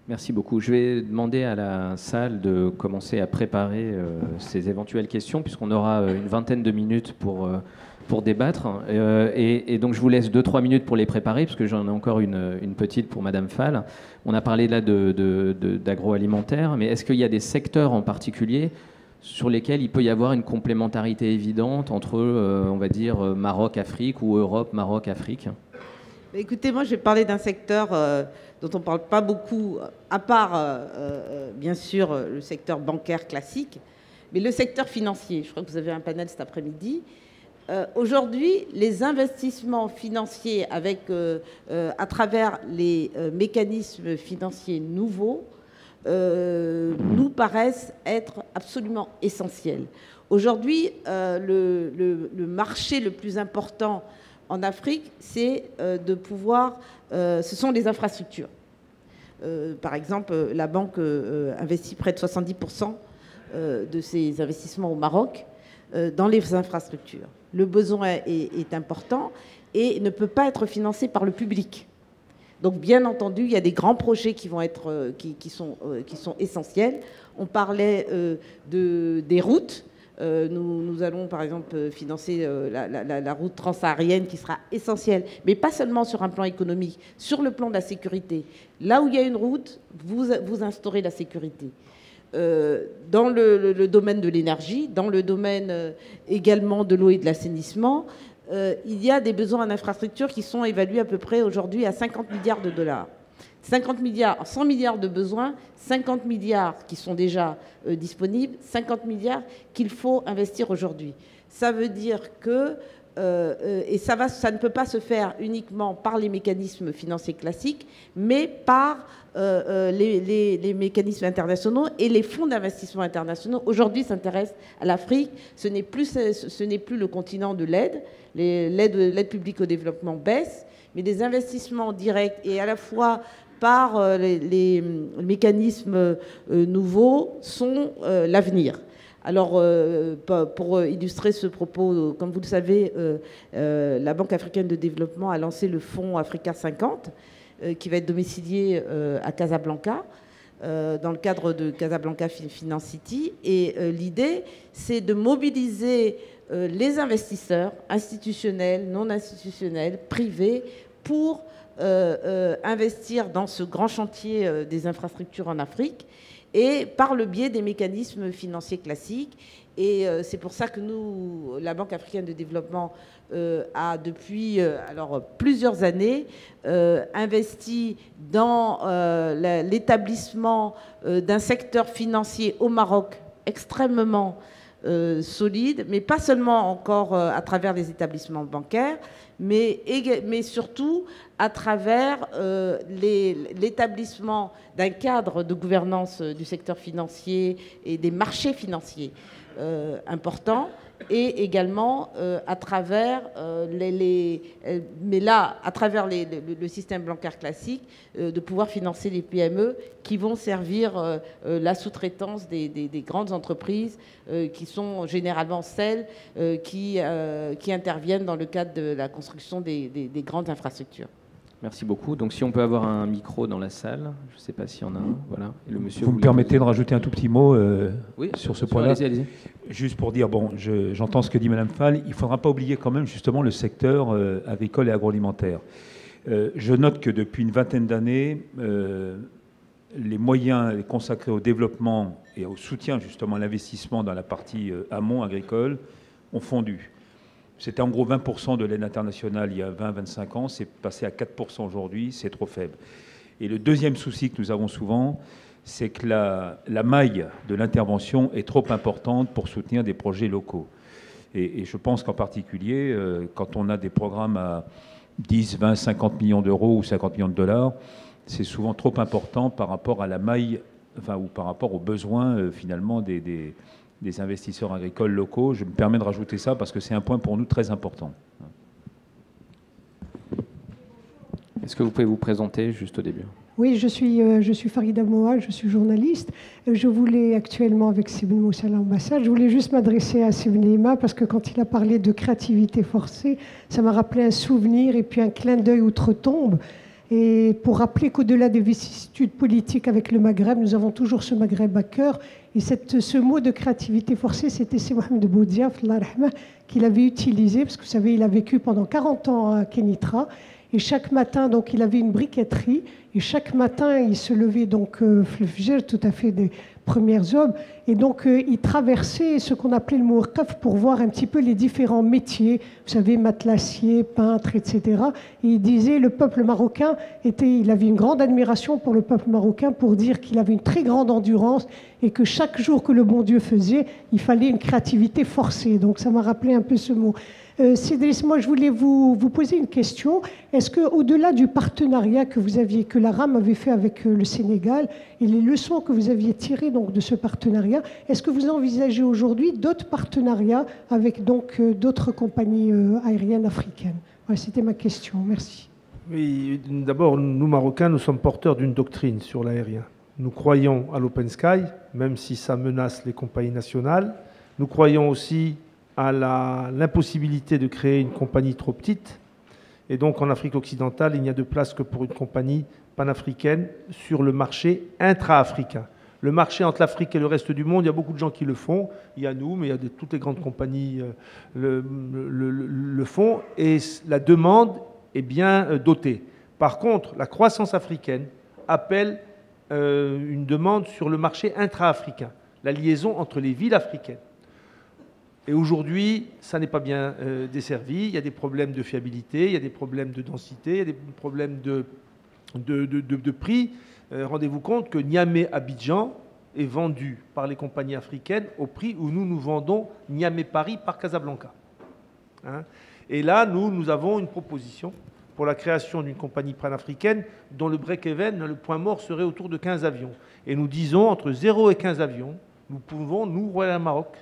Merci beaucoup. Je vais demander à la salle de commencer à préparer ces éventuelles questions, puisqu'on aura une vingtaine de minutes pour débattre. Et donc, je vous laisse 2-3 minutes pour les préparer, parce que j'en ai encore une petite pour Madame Fall. On a parlé là d'agroalimentaire, mais est-ce qu'il y a des secteurs en particulier sur lesquels il peut y avoir une complémentarité évidente entre, on va dire, Maroc-Afrique ou Europe-Maroc-Afrique ? Écoutez, moi, je vais parler d'un secteur dont on ne parle pas beaucoup, à part, bien sûr, le secteur bancaire classique, mais le secteur financier. Je crois que vous avez un panel cet après-midi. Aujourd'hui, les investissements financiers à travers les mécanismes financiers nouveaux nous paraissent être absolument essentiels. Aujourd'hui, le marché le plus important en Afrique, c'est de pouvoir... ce sont les infrastructures. Par exemple, la banque investit près de 70% de ses investissements au Maroc dans les infrastructures. Le besoin est important et ne peut pas être financé par le public. Donc, bien entendu, il y a des grands projets qui sont essentiels. On parlait des routes. Nous allons, par exemple, financer la route transsaharienne qui sera essentielle, mais pas seulement sur un plan économique, sur le plan de la sécurité. Là où il y a une route, vous instaurez la sécurité. Dans le domaine de l'énergie, dans le domaine également de l'eau et de l'assainissement, il y a des besoins en infrastructure qui sont évalués à peu près aujourd'hui à 50 milliards de dollars. 50 milliards, 100 milliards de besoins, 50 milliards qui sont déjà disponibles, 50 milliards qu'il faut investir aujourd'hui. Ça veut dire que, et ça ne peut pas se faire uniquement par les mécanismes financiers classiques, mais par les mécanismes internationaux et les fonds d'investissement internationaux. Aujourd'hui, s'intéressent à l'Afrique. Ce n'est plus le continent de l'aide. L'aide publique au développement baisse, mais des investissements directs et à la fois par les mécanismes nouveaux sont l'avenir. Alors, pour illustrer ce propos, comme vous le savez, la Banque africaine de développement a lancé le fonds Africa 50, qui va être domicilié à Casablanca, dans le cadre de Casablanca Finance City. Et l'idée, c'est de mobiliser les investisseurs institutionnels, non institutionnels, privés, pour investir dans ce grand chantier des infrastructures en Afrique, et par le biais des mécanismes financiers classiques. Et c'est pour ça que nous, la Banque africaine de développement, a depuis plusieurs années investi dans l'établissement d'un secteur financier au Maroc extrêmement solide, mais pas seulement encore à travers les établissements bancaires, mais surtout à travers l'établissement d'un cadre de gouvernance du secteur financier et des marchés financiers importants, et également à travers mais là, à travers le système bancaire classique, de pouvoir financer les PME qui vont servir la sous-traitance des grandes entreprises qui sont généralement celles qui interviennent dans le cadre de la construction des grandes infrastructures. Merci beaucoup. Donc si on peut avoir un micro dans la salle, je ne sais pas s'il y en a un. Voilà. Et le monsieur vous me permettez de rajouter un tout petit mot sur ce point-là. Allez-y. Juste pour dire, bon, j'entends ce que dit Mme Fall, il ne faudra pas oublier quand même justement le secteur agricole et agroalimentaire. Je note que depuis une vingtaine d'années, les moyens consacrés au développement et au soutien justement à l'investissement dans la partie amont agricole ont fondu. C'était en gros 20% de l'aide internationale il y a 20-25 ans, c'est passé à 4% aujourd'hui, c'est trop faible. Et le deuxième souci que nous avons souvent, c'est que la maille de l'intervention est trop importante pour soutenir des projets locaux. Et je pense qu'en particulier, quand on a des programmes à 10, 20, 50 millions d'euros ou 50 millions de dollars, c'est souvent trop important par rapport à la maille, enfin, ou par rapport aux besoins finalement des investisseurs agricoles locaux. Je me permets de rajouter ça parce que c'est un point pour nous très important. Est-ce que vous pouvez vous présenter juste au début ? Oui, je suis Farida Moa, je suis journaliste. Je voulais actuellement, avec Sibn Moussa à l'ambassade, je voulais juste m'adresser à Sibn Lima parce que quand il a parlé de créativité forcée, ça m'a rappelé un souvenir et puis un clin d'œil outre-tombe. Et pour rappeler qu'au-delà des vicissitudes politiques avec le Maghreb, nous avons toujours ce Maghreb à cœur. Et ce mot de créativité forcée, c'était Mohamed Boudiaf, qui l'avait utilisé, parce que vous savez, il a vécu pendant 40 ans à Kénitra. Et chaque matin, donc, il avait une briqueterie. Et chaque matin, il se levait, donc, tout à fait des premières heures. Et donc, il traversait ce qu'on appelait le Mouakaf pour voir un petit peu les différents métiers. Vous savez, matelassier, peintre, etc. Et il disait, le peuple marocain il avait une grande admiration pour le peuple marocain pour dire qu'il avait une très grande endurance et que chaque jour que le bon Dieu faisait, il fallait une créativité forcée. Donc, ça m'a rappelé un peu ce mot. Cédric, moi je voulais vous poser une question. Est-ce qu'au-delà du partenariat que la RAM avait fait avec le Sénégal et les leçons que vous aviez tirées donc, de ce partenariat, est-ce que vous envisagez aujourd'hui d'autres partenariats avec d'autres compagnies aériennes africaines? Voilà, c'était ma question. Merci. Oui, d'abord, nous Marocains, nous sommes porteurs d'une doctrine sur l'aérien. Nous croyons à l'open sky, même si ça menace les compagnies nationales. Nous croyons aussi à l'impossibilité de créer une compagnie trop petite. Et donc, en Afrique occidentale, il n'y a de place que pour une compagnie panafricaine sur le marché intra-africain. Le marché entre l'Afrique et le reste du monde, il y a beaucoup de gens qui le font. Il y a nous, mais il y a toutes les grandes compagnies le font. Et la demande est bien dotée. Par contre, la croissance africaine appelle une demande sur le marché intra-africain, la liaison entre les villes africaines. Et aujourd'hui, ça n'est pas bien desservi. Il y a des problèmes de fiabilité, il y a des problèmes de densité, il y a des problèmes de prix. Rendez-vous compte que Niamey-Abidjan est vendu par les compagnies africaines au prix où nous vendons Niamey-Paris par Casablanca. Hein? Et là, nous avons une proposition pour la création d'une compagnie panafricaine dont le break-even, le point mort, serait autour de 15 avions. Et nous disons, entre 0 et 15 avions, nous pouvons, nous, Royal Maroc,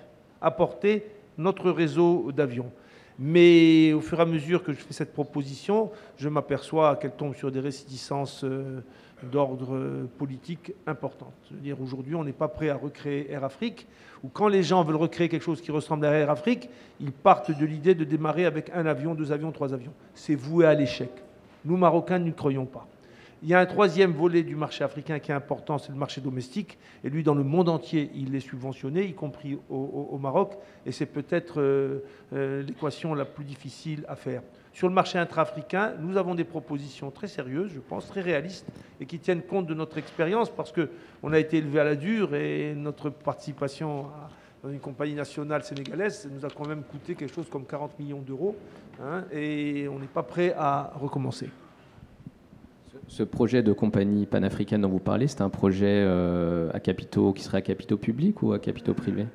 apporter notre réseau d'avions. Mais au fur et à mesure que je fais cette proposition, je m'aperçois qu'elle tombe sur des réticences d'ordre politique importantes. C'est-à-dire aujourd'hui, on n'est pas prêt à recréer Air Afrique, ou quand les gens veulent recréer quelque chose qui ressemble à Air Afrique, ils partent de l'idée de démarrer avec 1 avion, 2 avions, 3 avions. C'est voué à l'échec. Nous, Marocains, nous ne croyons pas. Il y a un troisième volet du marché africain qui est important, c'est le marché domestique. Et lui, dans le monde entier, il est subventionné, y compris au Maroc. Et c'est peut-être l'équation la plus difficile à faire. Sur le marché intra-africain, nous avons des propositions très sérieuses, je pense, très réalistes, et qui tiennent compte de notre expérience, parce qu'on a été élevé à la dure, et notre participation dans une compagnie nationale sénégalaise nous a quand même coûté quelque chose comme 40 millions d'euros, hein, et on n'est pas prêt à recommencer. Ce projet de compagnie panafricaine dont vous parlez, c'est un projet qui serait à capitaux publics ou à capitaux privés?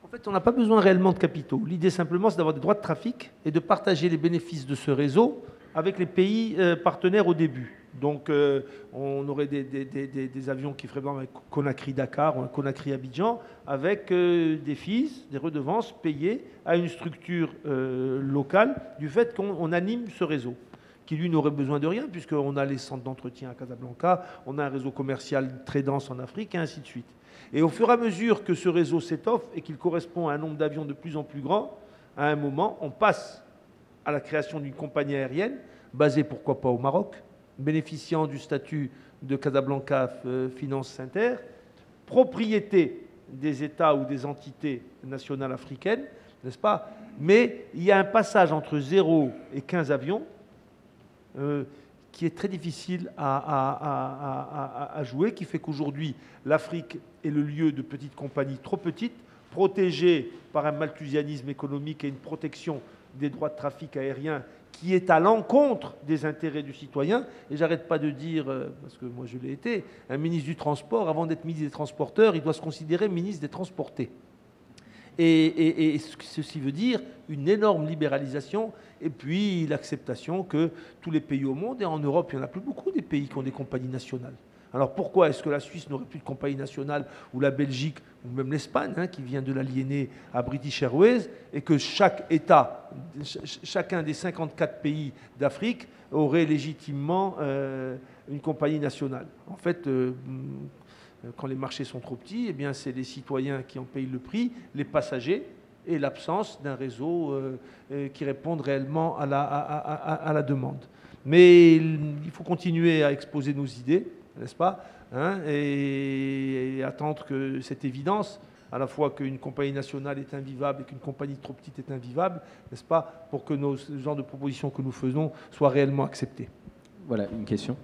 En fait, on n'a pas besoin réellement de capitaux. L'idée simplement, c'est d'avoir des droits de trafic et de partager les bénéfices de ce réseau avec les pays partenaires au début. Donc on aurait des avions qui feraient un Conakry-Dakar ou un Conakry-Abidjan avec des fees, des redevances payées à une structure locale du fait qu'on anime ce réseau, qui lui n'aurait besoin de rien puisqu'on a les centres d'entretien à Casablanca, on a un réseau commercial très dense en Afrique et ainsi de suite. Et au fur et à mesure que ce réseau s'étoffe et qu'il correspond à un nombre d'avions de plus en plus grand, à un moment, on passe à la création d'une compagnie aérienne basée, pourquoi pas, au Maroc, bénéficiant du statut de Casablanca Finance Inter, propriété des États ou des entités nationales africaines, n'est-ce pas? Mais il y a un passage entre 0 et 15 avions qui est très difficile à jouer, qui fait qu'aujourd'hui, l'Afrique est le lieu de petites compagnies trop petites, protégées par un malthusianisme économique et une protection des droits de trafic aérien qui est à l'encontre des intérêts du citoyen. Et j'arrête pas de dire, parce que moi je l'ai été, un ministre du Transport, avant d'être ministre des Transporteurs, il doit se considérer ministre des Transportés. Et ceci veut dire une énorme libéralisation et puis l'acceptation que tous les pays au monde, et en Europe il n'y en a plus beaucoup des pays qui ont des compagnies nationales. Alors pourquoi est-ce que la Suisse n'aurait plus de compagnie nationale, ou la Belgique, ou même l'Espagne, qui vient de l'aliéner à British Airways, et que chaque État, chacun des 54 pays d'Afrique aurait légitimement une compagnie nationale? En fait, quand les marchés sont trop petits, eh bien c'est les citoyens qui en payent le prix, les passagers, et l'absence d'un réseau qui réponde réellement à la demande. Mais il faut continuer à exposer nos idées, n'est-ce pas, et attendre que cette évidence, à la fois qu'une compagnie nationale est invivable et qu'une compagnie trop petite est invivable, n'est-ce pas, pour que ce genre de propositions que nous faisons soient réellement acceptées. Voilà, une question.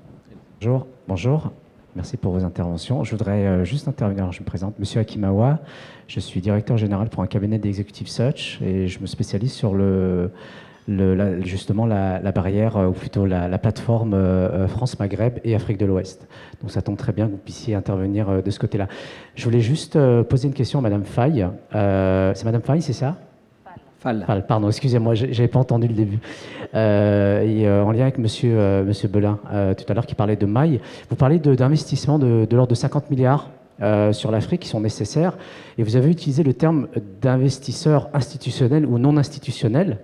Bonjour. Bonjour. Merci pour vos interventions. Je voudrais juste intervenir. Alors, je me présente, Monsieur Akimawa. Je suis directeur général pour un cabinet d'executive search et je me spécialise sur justement la barrière, ou plutôt la plateforme France-Maghreb et Afrique de l'Ouest. Donc ça tombe très bien que vous puissiez intervenir de ce côté-là. Je voulais juste poser une question à Madame Faye. C'est Madame Faye, c'est ça? Fall, pardon, excusez-moi, je n'avais pas entendu le début. En lien avec Monsieur Belin, tout à l'heure, qui parlait de mailles, vous parlez d'investissements de l'ordre de 50 milliards sur l'Afrique qui sont nécessaires, et vous avez utilisé le terme d'investisseurs institutionnels ou non institutionnels.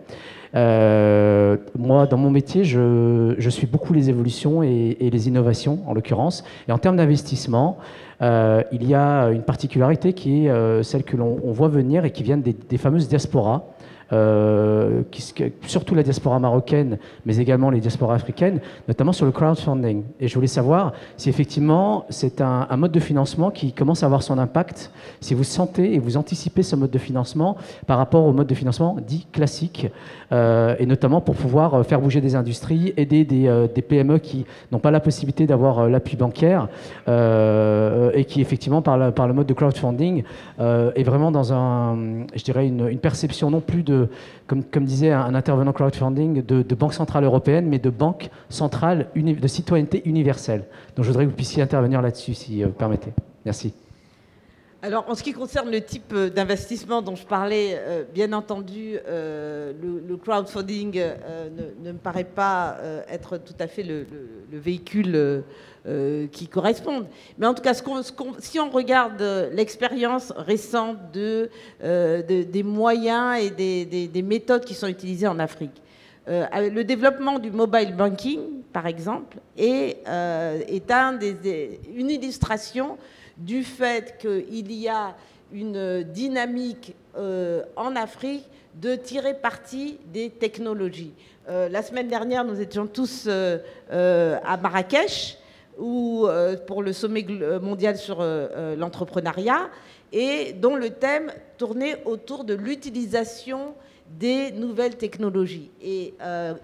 Moi, dans mon métier, je suis beaucoup les évolutions et les innovations, en l'occurrence. Et en termes d'investissement, il y a une particularité qui est celle que l'on voit venir et qui vient des fameuses diasporas. Surtout la diaspora marocaine, mais également les diasporas africaines, notamment sur le crowdfunding. Et je voulais savoir si effectivement c'est un mode de financement qui commence à avoir son impact, si vous sentez et vous anticipez ce mode de financement par rapport au mode de financement dit classique, et notamment pour pouvoir faire bouger des industries, aider des PME qui n'ont pas la possibilité d'avoir l'appui bancaire, et qui effectivement par le mode de crowdfunding est vraiment dans je dirais une perception non plus comme disait un intervenant crowdfunding, de banque centrale européenne, mais de banque centrale de citoyenneté universelle. Donc je voudrais que vous puissiez intervenir là-dessus, si vous permettez. Merci. Alors, en ce qui concerne le type d'investissement dont je parlais, bien entendu, le crowdfunding ne me paraît pas être tout à fait le véhicule qui corresponde. Mais en tout cas, si on regarde l'expérience récente des moyens et des méthodes qui sont utilisées en Afrique, le développement du mobile banking, par exemple, est une illustration du fait qu'il y a une dynamique en Afrique de tirer parti des technologies. La semaine dernière, nous étions tous à Marrakech pour le sommet mondial sur l'entrepreneuriat, et dont le thème tournait autour de l'utilisation des nouvelles technologies. Et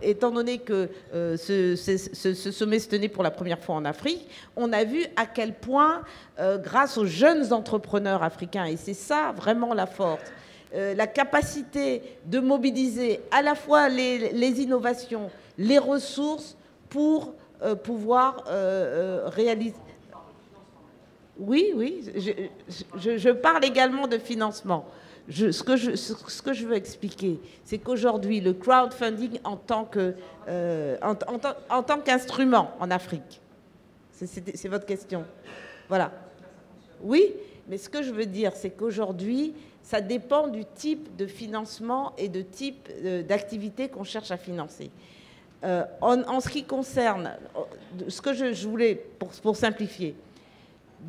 étant donné que ce sommet se tenait pour la première fois en Afrique, on a vu à quel point, grâce aux jeunes entrepreneurs africains, et c'est ça vraiment la force, la capacité de mobiliser à la fois les innovations, les ressources pour pouvoir réaliser... Oui, je parle également de financement. Ce que je veux expliquer, c'est qu'aujourd'hui, le crowdfunding en tant qu'instrument en Afrique, c'est votre question. Voilà. Oui, mais ce que je veux dire, c'est qu'aujourd'hui, ça dépend du type de financement et de type d'activité qu'on cherche à financer. En ce qui concerne, ce que je voulais, pour simplifier,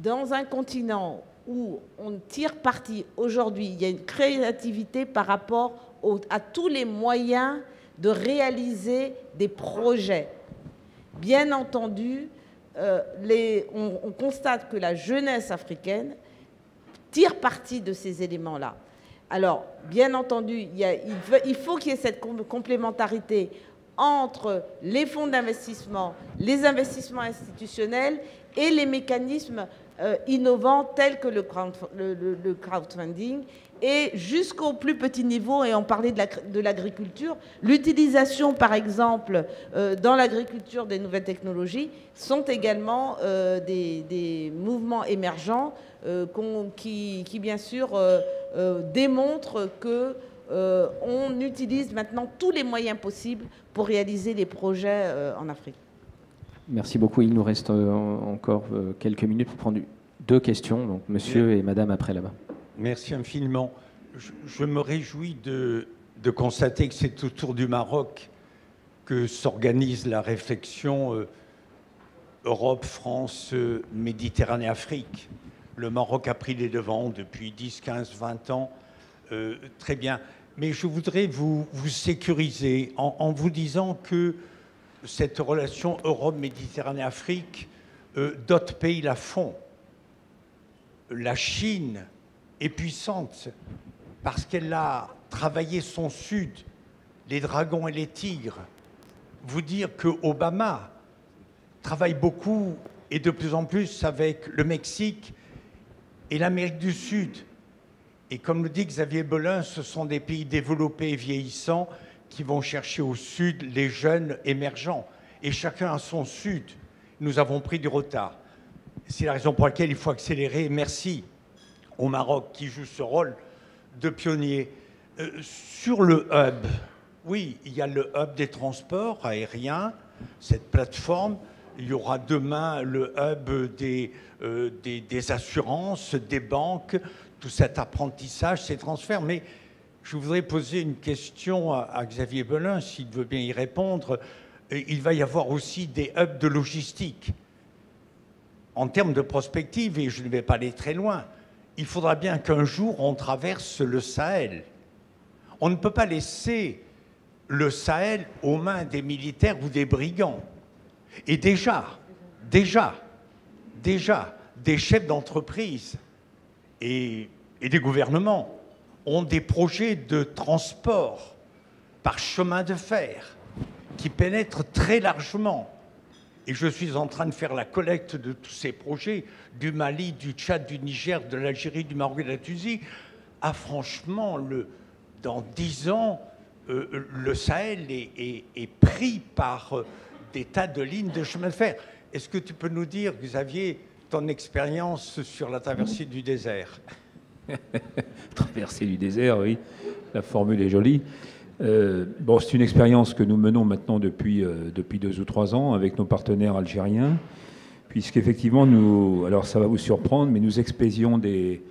dans un continent où on tire parti aujourd'hui, il y a une créativité par rapport à tous les moyens de réaliser des projets. Bien entendu, on constate que la jeunesse africaine tire parti de ces éléments-là. Alors, bien entendu, il faut qu'il y ait cette complémentarité entre les fonds d'investissement, les investissements institutionnels et les mécanismes innovants tels que le crowdfunding, et jusqu'au plus petit niveau, et on parlait de l'agriculture, l'utilisation par exemple dans l'agriculture des nouvelles technologies sont également des mouvements émergents qui bien sûr démontrent qu'on utilise maintenant tous les moyens possibles pour réaliser des projets en Afrique. Merci beaucoup. Il nous reste encore quelques minutes pour prendre 2 questions. Donc, monsieur et madame après là-bas. Merci infiniment. Je me réjouis de constater que c'est autour du Maroc que s'organise la réflexion Europe, France, Méditerranée, Afrique. Le Maroc a pris les devants depuis 10, 15, 20 ans. Très bien. Mais je voudrais vous sécuriser en vous disant que cette relation Europe-Méditerranée-Afrique, d'autres pays la font. La Chine est puissante parce qu'elle a travaillé son sud, les dragons et les tigres. Vous dire que Obama travaille beaucoup et de plus en plus avec le Mexique et l'Amérique du Sud. Et comme le dit Xavier Belin, ce sont des pays développés et vieillissants qui vont chercher au sud les jeunes émergents. Et chacun à son sud. Nous avons pris du retard. C'est la raison pour laquelle il faut accélérer. Merci au Maroc qui joue ce rôle de pionnier. Sur le hub, oui, il y a le hub des transports aériens, cette plateforme. Il y aura demain le hub des assurances, des banques, tout cet apprentissage, ces transferts. Mais je voudrais poser une question à Xavier Belin, s'il veut bien y répondre. Il va y avoir aussi des hubs de logistique. En termes de prospective, et je ne vais pas aller très loin, il faudra bien qu'un jour on traverse le Sahel. On ne peut pas laisser le Sahel aux mains des militaires ou des brigands. Et déjà, des chefs d'entreprise et des gouvernements ont des projets de transport par chemin de fer qui pénètrent très largement. Et je suis en train de faire la collecte de tous ces projets du Mali, du Tchad, du Niger, de l'Algérie, du Maroc et de la Tunisie. Ah, franchement, dans 10 ans, le Sahel est pris par des tas de lignes de chemin de fer. Est-ce que tu peux nous dire, Xavier, ton expérience sur la traversée du désert? Traversée du désert, oui. La formule est jolie. Bon, c'est une expérience que nous menons maintenant depuis 2 ou 3 ans avec nos partenaires algériens, puisqu'effectivement, alors ça va vous surprendre, mais nous expédions des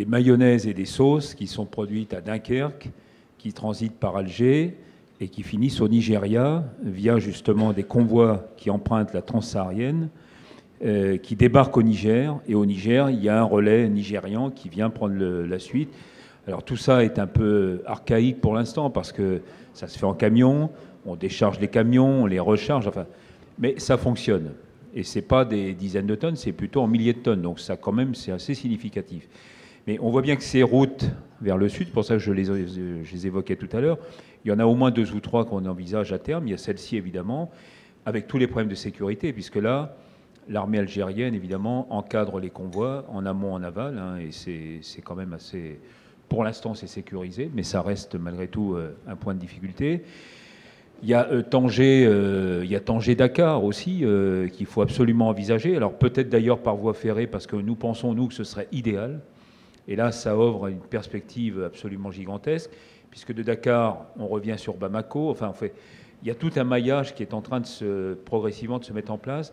mayonnaises et des sauces qui sont produites à Dunkerque, qui transitent par Alger et qui finissent au Nigeria via justement des convois qui empruntent la transsaharienne, qui débarquent au Niger. Et au Niger, il y a un relais nigérian qui vient prendre la suite. Alors tout ça est un peu archaïque pour l'instant parce que ça se fait en camion, on décharge les camions, on les recharge, enfin, mais ça fonctionne. Et ce n'est pas des dizaines de tonnes, c'est plutôt en milliers de tonnes. Donc ça quand même, c'est assez significatif. Mais on voit bien que ces routes vers le sud, pour ça que je les évoquais tout à l'heure, il y en a au moins 2 ou 3 qu'on envisage à terme. Il y a celle-ci évidemment, avec tous les problèmes de sécurité, puisque là, l'armée algérienne évidemment encadre les convois en amont, en aval, hein, et c'est quand même assez... Pour l'instant, c'est sécurisé, mais ça reste malgré tout un point de difficulté. Il y a Tanger-Dakar aussi, qu'il faut absolument envisager. Alors peut-être d'ailleurs par voie ferrée, parce que nous pensons, nous, que ce serait idéal. Et là, ça ouvre une perspective absolument gigantesque, puisque de Dakar, on revient sur Bamako. Enfin, en fait, il y a tout un maillage qui est en train de progressivement de se mettre en place.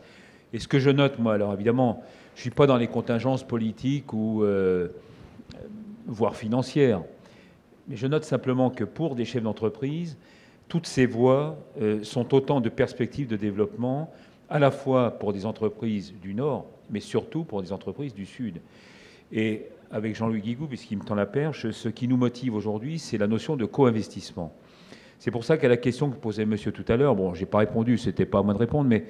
Et ce que je note, moi, alors évidemment, je ne suis pas dans les contingences politiques ou voire financières, mais je note simplement que pour des chefs d'entreprise, toutes ces voies sont autant de perspectives de développement, à la fois pour des entreprises du Nord, mais surtout pour des entreprises du Sud. Et avec Jean-Louis Guigou, puisqu'il me tend la perche, ce qui nous motive aujourd'hui, c'est la notion de co-investissement. C'est pour ça qu'à la question que posait monsieur tout à l'heure, bon, je n'ai pas répondu, ce n'était pas à moi de répondre, mais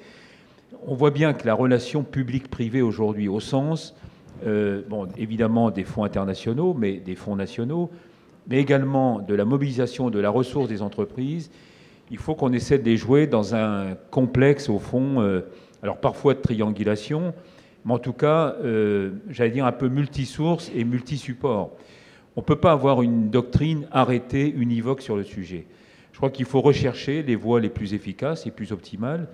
on voit bien que la relation publique-privée aujourd'hui, au sens, bon, évidemment des fonds internationaux, mais des fonds nationaux, mais également de la mobilisation de la ressource des entreprises, il faut qu'on essaie de les jouer dans un complexe, au fond, alors parfois de triangulation, mais en tout cas, j'allais dire un peu multisource et multisupport. On ne peut pas avoir une doctrine arrêtée, univoque sur le sujet. Je crois qu'il faut rechercher les voies les plus efficaces et plus optimales.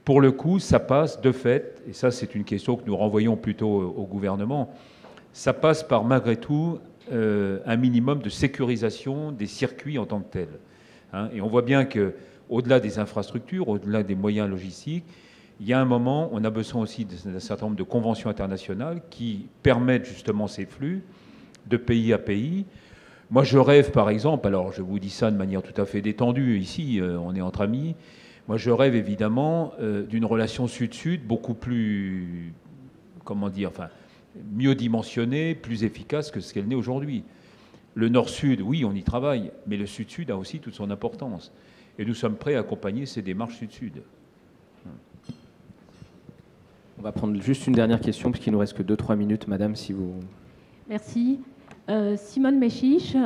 Pour le coup, ça passe de fait, et ça c'est une question que nous renvoyons plutôt au gouvernement, ça passe par malgré tout un minimum de sécurisation des circuits en tant que tels. Hein, et on voit bien qu'au-delà des infrastructures, au-delà des moyens logistiques, il y a un moment, on a besoin aussi d'un certain nombre de conventions internationales qui permettent justement ces flux de pays à pays. Moi, je rêve, par exemple, alors je vous dis ça de manière tout à fait détendue, ici, on est entre amis, moi, je rêve évidemment d'une relation sud-sud beaucoup plus, comment dire, enfin, mieux dimensionnée, plus efficace que ce qu'elle n'est aujourd'hui. Le nord-sud, oui, on y travaille, mais le sud-sud a aussi toute son importance. Et nous sommes prêts à accompagner ces démarches sud-sud. On va prendre juste une dernière question, puisqu'il nous reste que 2-3 minutes, madame, si vous... Merci. Simone Méchiche,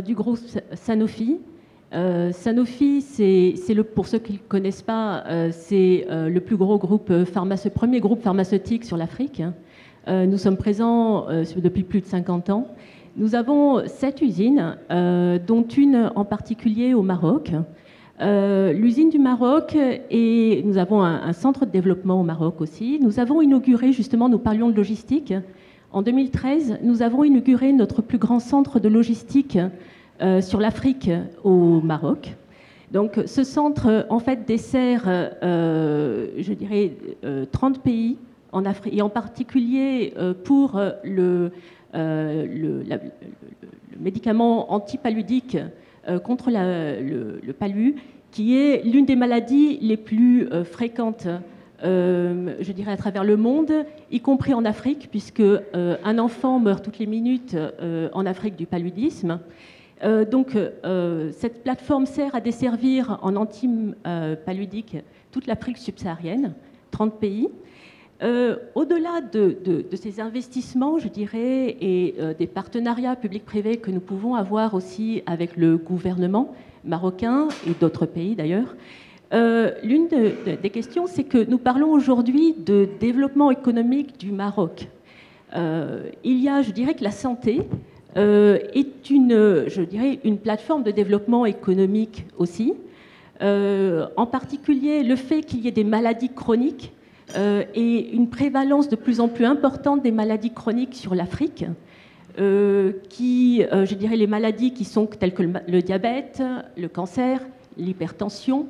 du groupe Sanofi. Sanofi, pour ceux qui ne le connaissent pas, c'est le plus gros groupe premier groupe pharmaceutique sur l'Afrique. Nous sommes présents depuis plus de 50 ans. Nous avons 7 usines, dont une en particulier au Maroc. L'usine du Maroc, et nous avons un centre de développement au Maroc aussi. Nous avons inauguré, justement, nous parlions de logistique. En 2013, nous avons inauguré notre plus grand centre de logistique sur l'Afrique au Maroc. Donc ce centre, en fait, dessert, je dirais, 30 pays en Afrique, et en particulier pour le médicament antipaludique contre le palu, qui est l'une des maladies les plus fréquentes, je dirais, à travers le monde, y compris en Afrique, puisque un enfant meurt toutes les minutes en Afrique du paludisme. Donc, cette plateforme sert à desservir en antipaludique toute l'Afrique subsaharienne, 30 pays. Au-delà de ces investissements, je dirais, et des partenariats publics-privés que nous pouvons avoir aussi avec le gouvernement marocain et d'autres pays d'ailleurs, l'une des questions, c'est que nous parlons aujourd'hui de développement économique du Maroc. Il y a, je dirais, que la santé est une plateforme de développement économique aussi. En particulier, le fait qu'il y ait des maladies chroniques et une prévalence de plus en plus importante des maladies chroniques sur l'Afrique, je dirais les maladies qui sont telles que le diabète, le cancer, l'hypertension.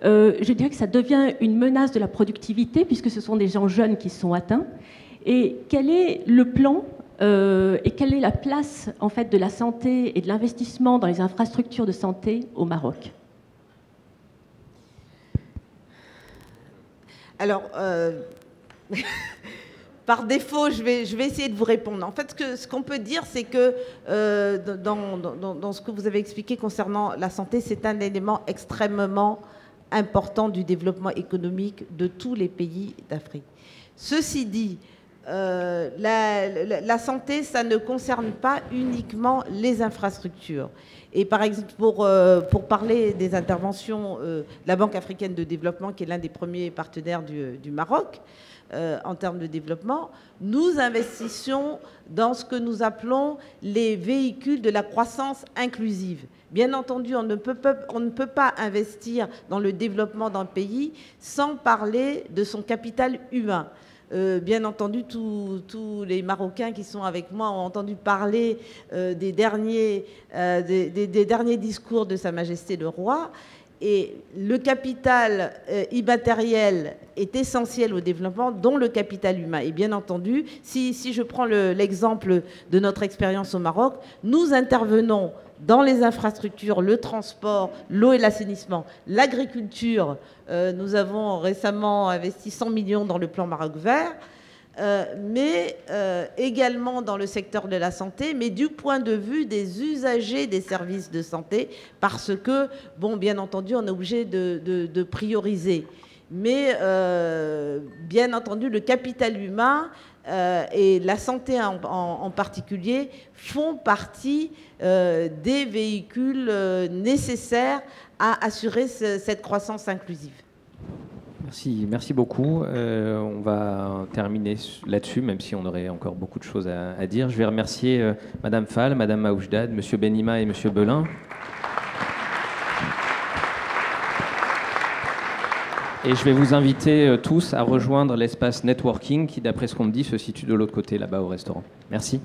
Je dirais que ça devient une menace de la productivité puisque ce sont des gens jeunes qui sont atteints. Et quel est le plan et quelle est la place en fait de la santé et de l'investissement dans les infrastructures de santé au Maroc? Alors, par défaut, je vais essayer de vous répondre. En fait, ce qu'on peut dire, c'est que dans ce que vous avez expliqué concernant la santé, c'est un élément extrêmement important du développement économique de tous les pays d'Afrique. Ceci dit, la santé, ça ne concerne pas uniquement les infrastructures. Et par exemple, pour parler des interventions de la Banque africaine de développement, qui est l'un des premiers partenaires du Maroc en termes de développement, nous investissons dans ce que nous appelons les véhicules de la croissance inclusive. Bien entendu, on ne peut pas investir dans le développement d'un pays sans parler de son capital humain. Bien entendu, tous les Marocains qui sont avec moi ont entendu parler des derniers discours de Sa Majesté le Roi. Et le capital immatériel est essentiel au développement, dont le capital humain. Et bien entendu, si je prends l'exemple de notre expérience au Maroc, nous intervenons dans les infrastructures, le transport, l'eau et l'assainissement, l'agriculture. Nous avons récemment investi 100 millions dans le plan Maroc Vert, mais également dans le secteur de la santé, mais du point de vue des usagers des services de santé, parce que, bon, bien entendu, on est obligé de prioriser. Mais, bien entendu, le capital humain et la santé en particulier font partie des véhicules nécessaires à assurer cette croissance inclusive. Merci beaucoup. On va terminer là-dessus, même si on aurait encore beaucoup de choses à dire. Je vais remercier Madame Fall, Madame Maoujdad, Monsieur Benima et Monsieur Belin. Et je vais vous inviter tous à rejoindre l'espace networking qui, d'après ce qu'on me dit, se situe de l'autre côté, là-bas au restaurant. Merci.